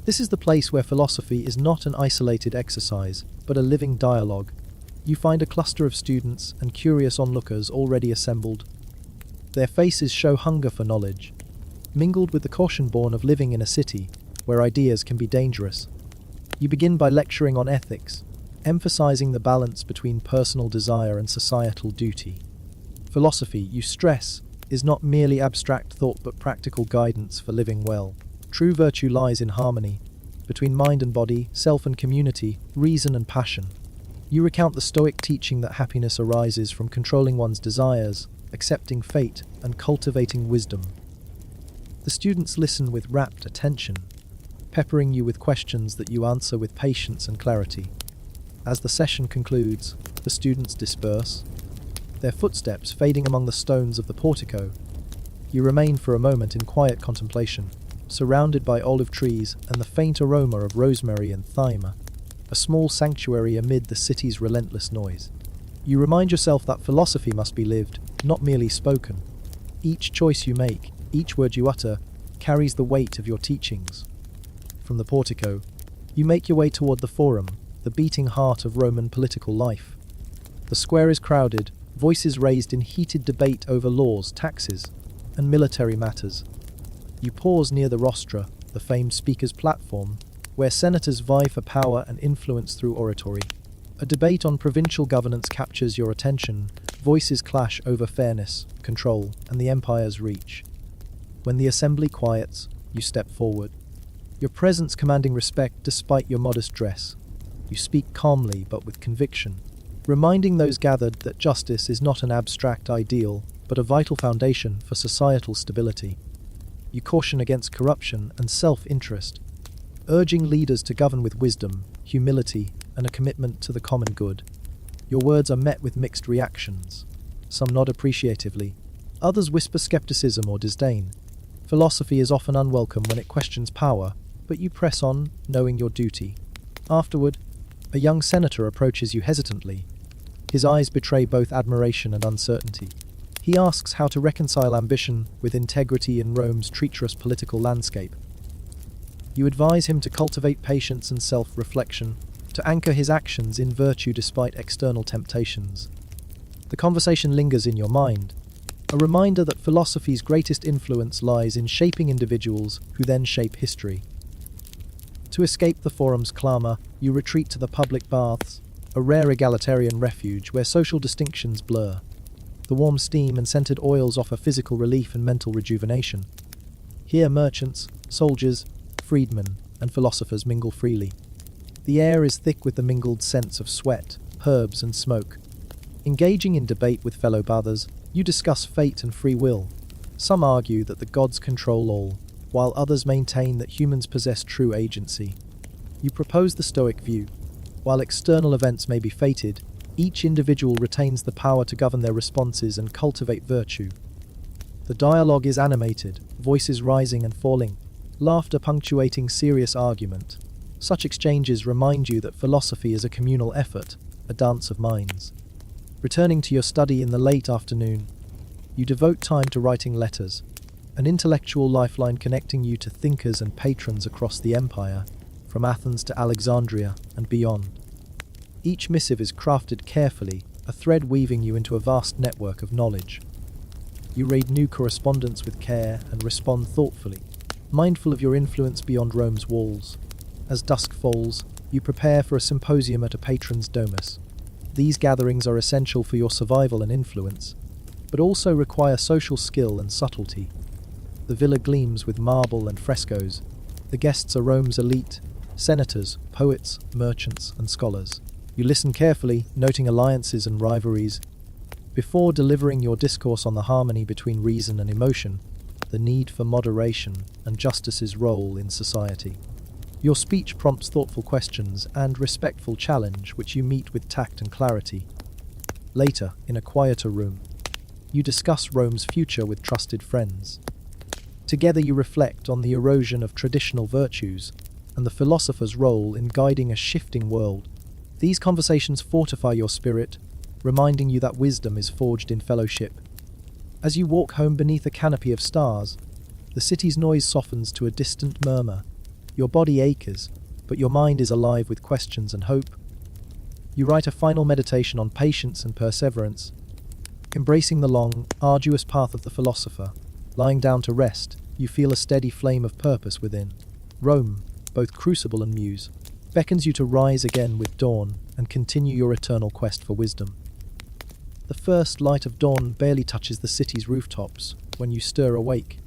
This is the place where philosophy is not an isolated exercise, but a living dialogue. You find a cluster of students and curious onlookers already assembled. Their faces show hunger for knowledge, mingled with the caution born of living in a city where ideas can be dangerous. You begin by lecturing on ethics, emphasizing the balance between personal desire and societal duty. Philosophy, you stress, is not merely abstract thought but practical guidance for living well. True virtue lies in harmony between mind and body, self and community, reason and passion. You recount the Stoic teaching that happiness arises from controlling one's desires, accepting fate, and cultivating wisdom. The students listen with rapt attention, peppering you with questions that you answer with patience and clarity. As the session concludes, the students disperse, their footsteps fading among the stones of the portico. You remain for a moment in quiet contemplation, surrounded by olive trees and the faint aroma of rosemary and thyme, a small sanctuary amid the city's relentless noise. You remind yourself that philosophy must be lived, not merely spoken. Each choice you make, each word you utter, carries the weight of your teachings. From the portico, you make your way toward the forum, the beating heart of Roman political life. The square is crowded, voices raised in heated debate over laws, taxes, and military matters. You pause near the rostra, the famed speaker's platform, where senators vie for power and influence through oratory. A debate on provincial governance captures your attention. Voices clash over fairness, control, and the empire's reach. When the assembly quiets, you step forward, your presence commanding respect despite your modest dress. You speak calmly but with conviction, reminding those gathered that justice is not an abstract ideal, but a vital foundation for societal stability. You caution against corruption and self-interest, urging leaders to govern with wisdom, humility, and a commitment to the common good. Your words are met with mixed reactions. Some nod appreciatively, others whisper skepticism or disdain. Philosophy is often unwelcome when it questions power, but you press on, knowing your duty. Afterward, a young senator approaches you hesitantly. His eyes betray both admiration and uncertainty. He asks how to reconcile ambition with integrity in Rome's treacherous political landscape. You advise him to cultivate patience and self-reflection, to anchor his actions in virtue despite external temptations. The conversation lingers in your mind, a reminder that philosophy's greatest influence lies in shaping individuals who then shape history. To escape the forum's clamour, you retreat to the public baths, a rare egalitarian refuge where social distinctions blur. The warm steam and scented oils offer physical relief and mental rejuvenation. Here merchants, soldiers, freedmen, and philosophers mingle freely. The air is thick with the mingled scents of sweat, herbs, and smoke. Engaging in debate with fellow bathers, you discuss fate and free will. Some argue that the gods control all, while others maintain that humans possess true agency. You propose the Stoic view. While external events may be fated, each individual retains the power to govern their responses and cultivate virtue. The dialogue is animated, voices rising and falling, laughter punctuating serious argument. Such exchanges remind you that philosophy is a communal effort, a dance of minds. Returning to your study in the late afternoon, you devote time to writing letters, an intellectual lifeline connecting you to thinkers and patrons across the empire, from Athens to Alexandria and beyond. Each missive is crafted carefully, a thread weaving you into a vast network of knowledge. You read new correspondence with care and respond thoughtfully, mindful of your influence beyond Rome's walls. As dusk falls, you prepare for a symposium at a patron's domus. These gatherings are essential for your survival and influence, but also require social skill and subtlety. The villa gleams with marble and frescoes. The guests are Rome's elite, senators, poets, merchants, and scholars. You listen carefully, noting alliances and rivalries. Before delivering your discourse on the harmony between reason and emotion, the need for moderation, and justice's role in society. Your speech prompts thoughtful questions and respectful challenge, which you meet with tact and clarity. Later, in a quieter room, you discuss Rome's future with trusted friends. Together you reflect on the erosion of traditional virtues and the philosopher's role in guiding a shifting world. These conversations fortify your spirit, reminding you that wisdom is forged in fellowship. As you walk home beneath a canopy of stars, the city's noise softens to a distant murmur. Your body aches, but your mind is alive with questions and hope. You write a final meditation on patience and perseverance, embracing the long, arduous path of the philosopher. Lying down to rest, you feel a steady flame of purpose within. Rome, both crucible and muse, beckons you to rise again with dawn and continue your eternal quest for wisdom. The first light of dawn barely touches the city's rooftops when you stir awake,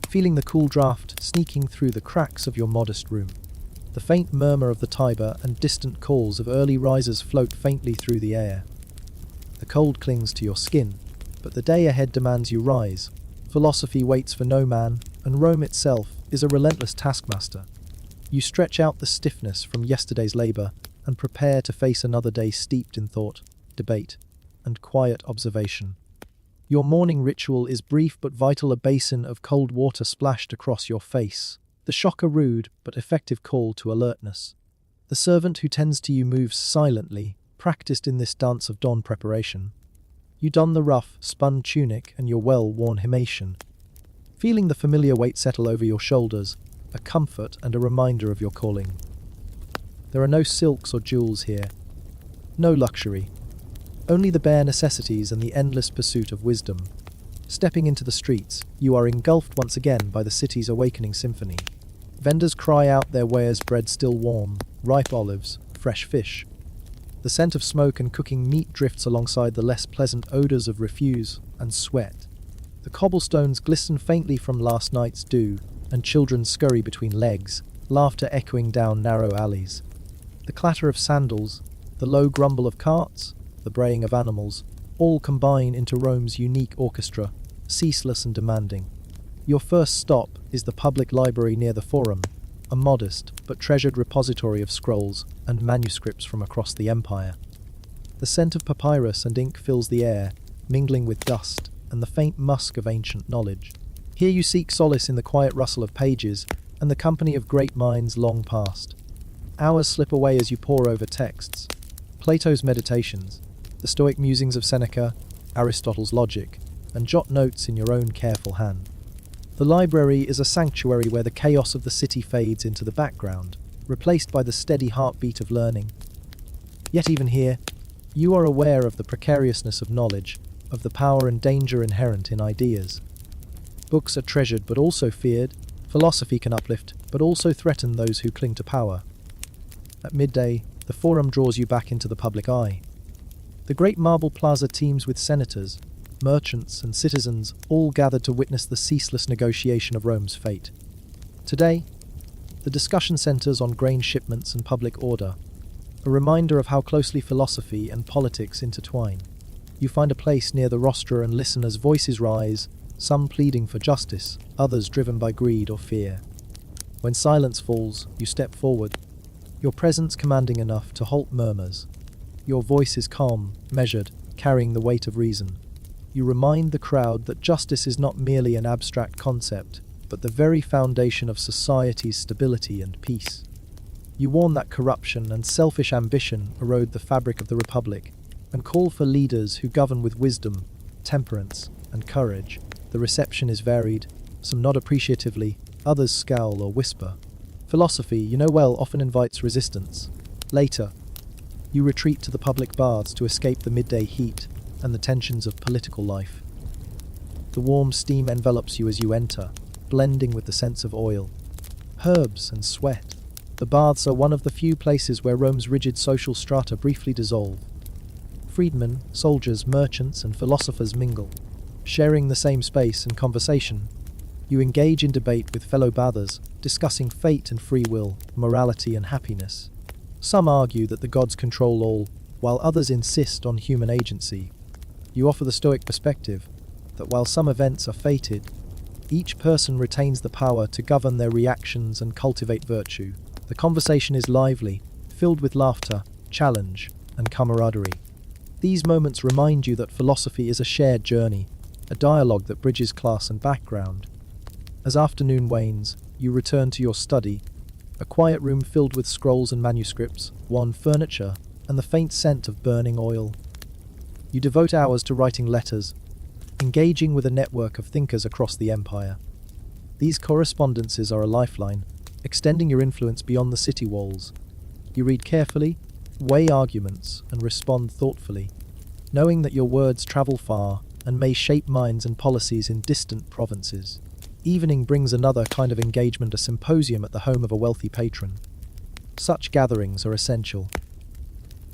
feeling the cool draft sneaking through the cracks of your modest room. The faint murmur of the Tiber and distant calls of early risers float faintly through the air. The cold clings to your skin, but the day ahead demands you rise. Philosophy waits for no man, and Rome itself is a relentless taskmaster. You stretch out the stiffness from yesterday's labour and prepare to face another day steeped in thought, debate, and quiet observation. Your morning ritual is brief but vital, a basin of cold water splashed across your face. The shock a rude but effective call to alertness. The servant who tends to you moves silently, practiced in this dance of dawn preparation. You don the rough, spun tunic and your well-worn himation, feeling the familiar weight settle over your shoulders, a comfort and a reminder of your calling. There are no silks or jewels here, no luxury, only the bare necessities and the endless pursuit of wisdom. Stepping into the streets, you are engulfed once again by the city's awakening symphony. Vendors cry out their wares: bread still warm, ripe olives, fresh fish. The scent of smoke and cooking meat drifts alongside the less pleasant odors of refuse and sweat. The cobblestones glisten faintly from last night's dew, and children scurry between legs, laughter echoing down narrow alleys. The clatter of sandals, the low grumble of carts, the braying of animals, all combine into Rome's unique orchestra, ceaseless and demanding. Your first stop is the public library near the Forum, a modest but treasured repository of scrolls and manuscripts from across the empire. The scent of papyrus and ink fills the air, mingling with dust and the faint musk of ancient knowledge. Here you seek solace in the quiet rustle of pages and the company of great minds long past. Hours slip away as you pore over texts: Plato's Meditations, the Stoic musings of Seneca, Aristotle's Logic, and jot notes in your own careful hand. The library is a sanctuary where the chaos of the city fades into the background, replaced by the steady heartbeat of learning. Yet even here, you are aware of the precariousness of knowledge, of the power and danger inherent in ideas. Books are treasured but also feared. Philosophy can uplift but also threaten those who cling to power. At midday, the Forum draws you back into the public eye. The great marble plaza teems with senators, merchants and citizens, all gathered to witness the ceaseless negotiation of Rome's fate. Today, the discussion centers on grain shipments and public order, a reminder of how closely philosophy and politics intertwine. You find a place near the rostra and listen as voices rise, some pleading for justice, others driven by greed or fear. When silence falls, you step forward, your presence commanding enough to halt murmurs. Your voice is calm, measured, carrying the weight of reason. You remind the crowd that justice is not merely an abstract concept, but the very foundation of society's stability and peace. You warn that corruption and selfish ambition erode the fabric of the republic, and call for leaders who govern with wisdom, temperance, and courage. The reception is varied, some nod appreciatively, others scowl or whisper. Philosophy, you know well, often invites resistance. Later, you retreat to the public baths to escape the midday heat and the tensions of political life. The warm steam envelops you as you enter, blending with the scents of oil, herbs, and sweat. The baths are one of the few places where Rome's rigid social strata briefly dissolve. Freedmen, soldiers, merchants, and philosophers mingle, sharing the same space and conversation. You engage in debate with fellow bathers, discussing fate and free will, morality and happiness. Some argue that the gods control all, while others insist on human agency. You offer the Stoic perspective, that while some events are fated, each person retains the power to govern their reactions and cultivate virtue. The conversation is lively, filled with laughter, challenge, and camaraderie. These moments remind you that philosophy is a shared journey, a dialogue that bridges class and background. As afternoon wanes, you return to your study, a quiet room filled with scrolls and manuscripts, worn furniture, and the faint scent of burning oil. You devote hours to writing letters, engaging with a network of thinkers across the empire. These correspondences are a lifeline, extending your influence beyond the city walls. You read carefully, weigh arguments, and respond thoughtfully, knowing that your words travel far and may shape minds and policies in distant provinces. Evening brings another kind of engagement, a symposium at the home of a wealthy patron. Such gatherings are essential.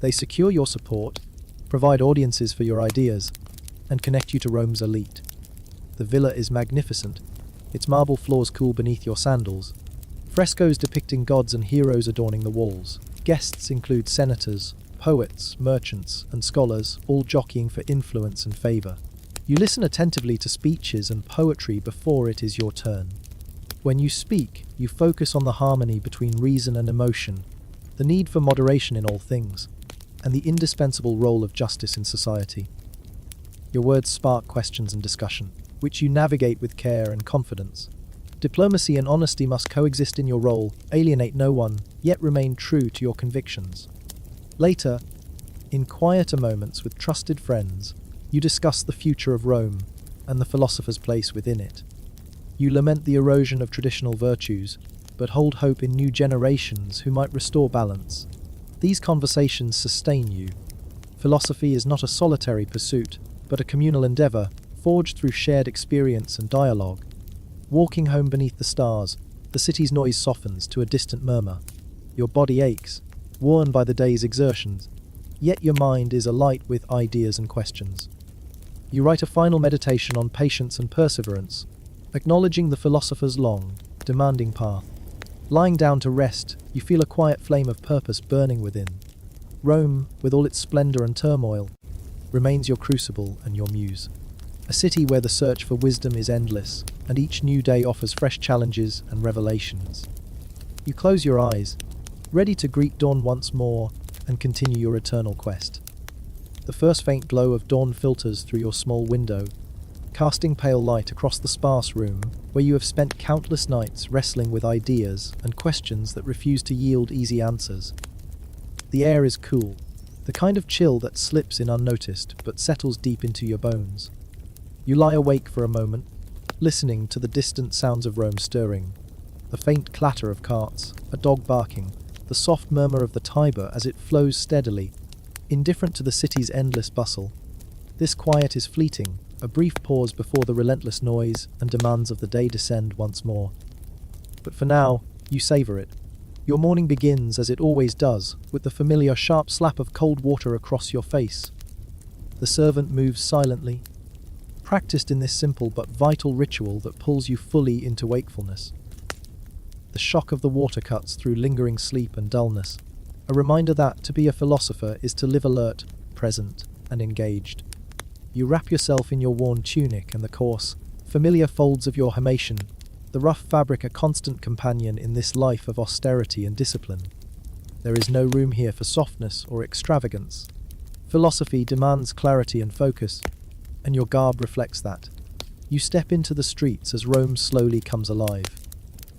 They secure your support, provide audiences for your ideas, and connect you to Rome's elite. The villa is magnificent, its marble floors cool beneath your sandals, frescoes depicting gods and heroes adorning the walls. Guests include senators, poets, merchants, and scholars, all jockeying for influence and favor. You listen attentively to speeches and poetry before it is your turn. When you speak, you focus on the harmony between reason and emotion, the need for moderation in all things, and the indispensable role of justice in society. Your words spark questions and discussion, which you navigate with care and confidence. Diplomacy and honesty must coexist in your role, alienate no one, yet remain true to your convictions. Later, in quieter moments with trusted friends, you discuss the future of Rome and the philosopher's place within it. You lament the erosion of traditional virtues, but hold hope in new generations who might restore balance. These conversations sustain you. Philosophy is not a solitary pursuit, but a communal endeavor, forged through shared experience and dialogue. Walking home beneath the stars, the city's noise softens to a distant murmur. Your body aches, worn by the day's exertions, yet your mind is alight with ideas and questions. You write a final meditation on patience and perseverance, acknowledging the philosopher's long, demanding path. Lying down to rest, you feel a quiet flame of purpose burning within. Rome, with all its splendor and turmoil, remains your crucible and your muse. A city where the search for wisdom is endless, and each new day offers fresh challenges and revelations. You close your eyes, ready to greet dawn once more and continue your eternal quest. The first faint glow of dawn filters through your small window, casting pale light across the sparse room where you have spent countless nights wrestling with ideas and questions that refuse to yield easy answers. The air is cool, the kind of chill that slips in unnoticed but settles deep into your bones. You lie awake for a moment, listening to the distant sounds of Rome stirring, the faint clatter of carts, a dog barking, the soft murmur of the Tiber as it flows steadily, indifferent to the city's endless bustle. This quiet is fleeting, a brief pause before the relentless noise and demands of the day descend once more. But for now, you savor it. Your morning begins as it always does, with the familiar sharp slap of cold water across your face. The servant moves silently, practiced in this simple but vital ritual that pulls you fully into wakefulness. The shock of the water cuts through lingering sleep and dullness, a reminder that to be a philosopher is to live alert, present, and engaged. You wrap yourself in your worn tunic and the coarse, familiar folds of your himation, the rough fabric a constant companion in this life of austerity and discipline. There is no room here for softness or extravagance. Philosophy demands clarity and focus, and your garb reflects that. You step into the streets as Rome slowly comes alive.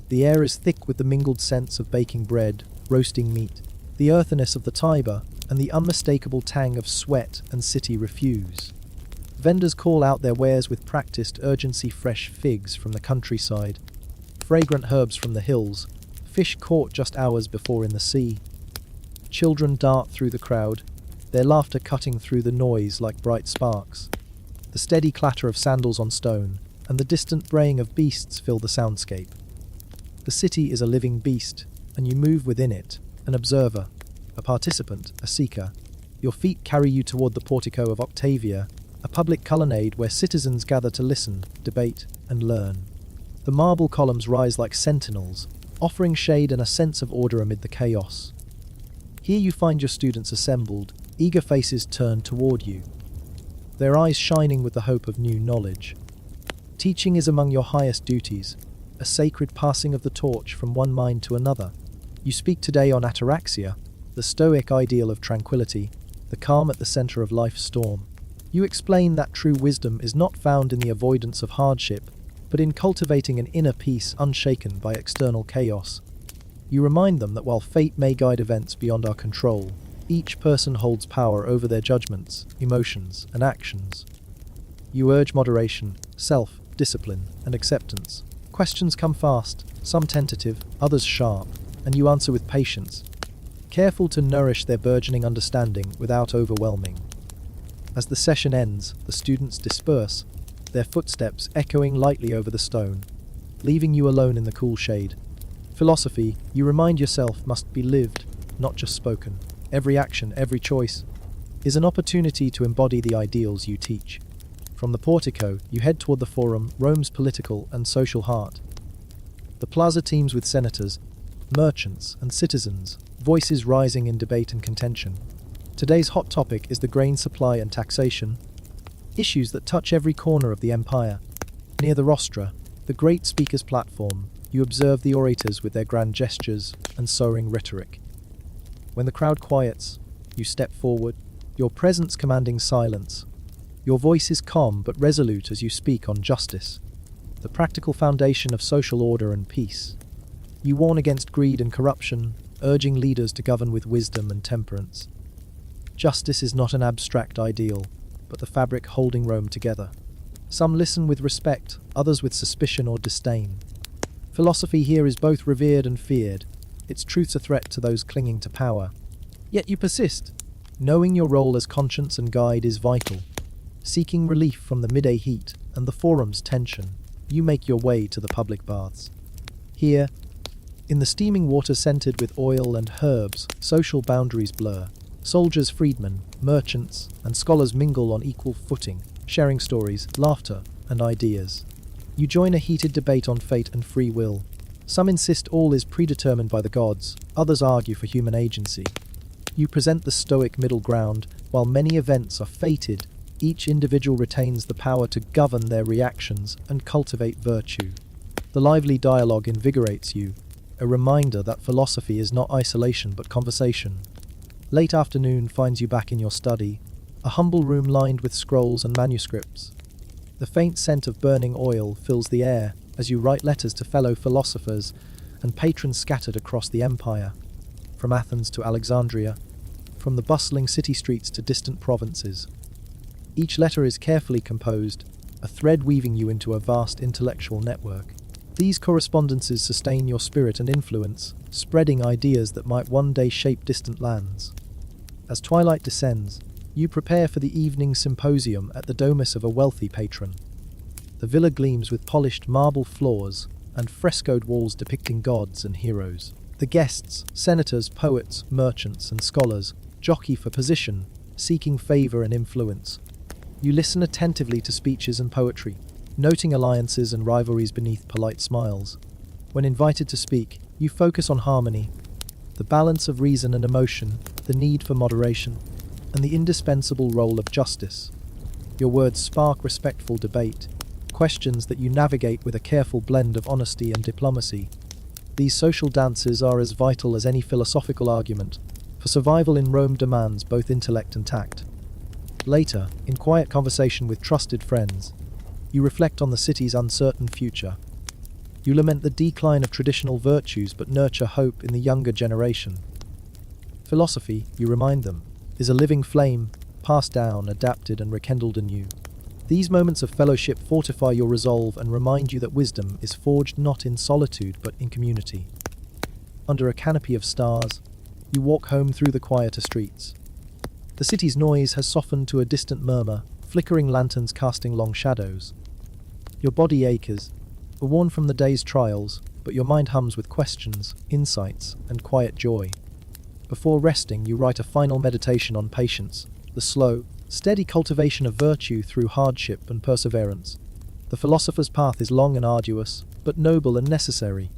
The air is thick with the mingled scents of baking bread, roasting meat, the earthiness of the Tiber, and the unmistakable tang of sweat and city refuse. Vendors call out their wares with practiced urgency: fresh figs from the countryside, fragrant herbs from the hills, fish caught just hours before in the sea. Children dart through the crowd, their laughter cutting through the noise like bright sparks. The steady clatter of sandals on stone and the distant braying of beasts fill the soundscape. The city is a living beast, and you move within it, an observer, a participant, a seeker. Your feet carry you toward the portico of Octavia, a public colonnade where citizens gather to listen, debate, and learn. The marble columns rise like sentinels, offering shade and a sense of order amid the chaos. Here you find your students assembled, eager faces turned toward you, their eyes shining with the hope of new knowledge. Teaching is among your highest duties, a sacred passing of the torch from one mind to another. You speak today on ataraxia, the Stoic ideal of tranquility, the calm at the center of life's storm. You explain that true wisdom is not found in the avoidance of hardship, but in cultivating an inner peace unshaken by external chaos. You remind them that while fate may guide events beyond our control, each person holds power over their judgments, emotions, and actions. You urge moderation, self-discipline, and acceptance. Questions come fast, some tentative, others sharp, and you answer with patience, careful to nourish their burgeoning understanding without overwhelming. As the session ends, the students disperse, their footsteps echoing lightly over the stone, leaving you alone in the cool shade. Philosophy, you remind yourself, must be lived, not just spoken. Every action, every choice, is an opportunity to embody the ideals you teach. From the portico, you head toward the forum, Rome's political and social heart. The plaza teems with senators, merchants, and citizens, voices rising in debate and contention. Today's hot topic is the grain supply and taxation, issues that touch every corner of the empire. Near the rostra, the great speaker's platform, you observe the orators with their grand gestures and soaring rhetoric. When the crowd quiets, you step forward, your presence commanding silence. Your voice is calm but resolute as you speak on justice, the practical foundation of social order and peace. You warn against greed and corruption, urging leaders to govern with wisdom and temperance. Justice is not an abstract ideal, but the fabric holding Rome together. Some listen with respect, others with suspicion or disdain. Philosophy here is both revered and feared, its truth's a threat to those clinging to power. Yet you persist. Knowing your role as conscience and guide is vital. Seeking relief from the midday heat and the forum's tension, you make your way to the public baths. Here, in the steaming water scented with oil and herbs, social boundaries blur. Soldiers, freedmen, merchants, and scholars mingle on equal footing, sharing stories, laughter, and ideas. You join a heated debate on fate and free will. Some insist all is predetermined by the gods, others argue for human agency. You present the stoic middle ground, while many events are fated. Each individual retains the power to govern their reactions and cultivate virtue. The lively dialogue invigorates you, a reminder that philosophy is not isolation but conversation. Late afternoon finds you back in your study, a humble room lined with scrolls and manuscripts. The faint scent of burning oil fills the air as you write letters to fellow philosophers and patrons scattered across the empire, from Athens to Alexandria, from the bustling city streets to distant provinces. Each letter is carefully composed, a thread weaving you into a vast intellectual network. These correspondences sustain your spirit and influence, spreading ideas that might one day shape distant lands. As twilight descends, you prepare for the evening symposium at the domus of a wealthy patron. The villa gleams with polished marble floors and frescoed walls depicting gods and heroes. The guests, senators, poets, merchants, and scholars, jockey for position, seeking favor and influence. You listen attentively to speeches and poetry, noting alliances and rivalries beneath polite smiles. When invited to speak, you focus on harmony, the balance of reason and emotion, the need for moderation, and the indispensable role of justice. Your words spark respectful debate, questions that you navigate with a careful blend of honesty and diplomacy. These social dances are as vital as any philosophical argument, for survival in Rome demands both intellect and tact. Later, in quiet conversation with trusted friends, you reflect on the city's uncertain future. You lament the decline of traditional virtues but nurture hope in the younger generation. Philosophy, you remind them, is a living flame, passed down, adapted, and rekindled anew. These moments of fellowship fortify your resolve and remind you that wisdom is forged not in solitude but in community. Under a canopy of stars, you walk home through the quieter streets. The city's noise has softened to a distant murmur, flickering lanterns casting long shadows. Your body aches, worn from the day's trials, but your mind hums with questions, insights, and quiet joy. Before resting, you write a final meditation on patience, the slow, steady cultivation of virtue through hardship and perseverance. The philosopher's path is long and arduous, but noble and necessary.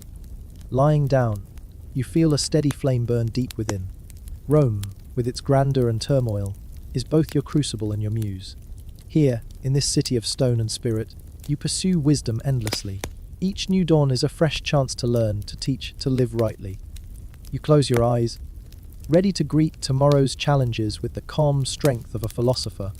Lying down, you feel a steady flame burn deep within. Rome, with its grandeur and turmoil, is both your crucible and your muse. Here, in this city of stone and spirit, you pursue wisdom endlessly. Each new dawn is a fresh chance to learn, to teach, to live rightly. You close your eyes, ready to greet tomorrow's challenges with the calm strength of a philosopher.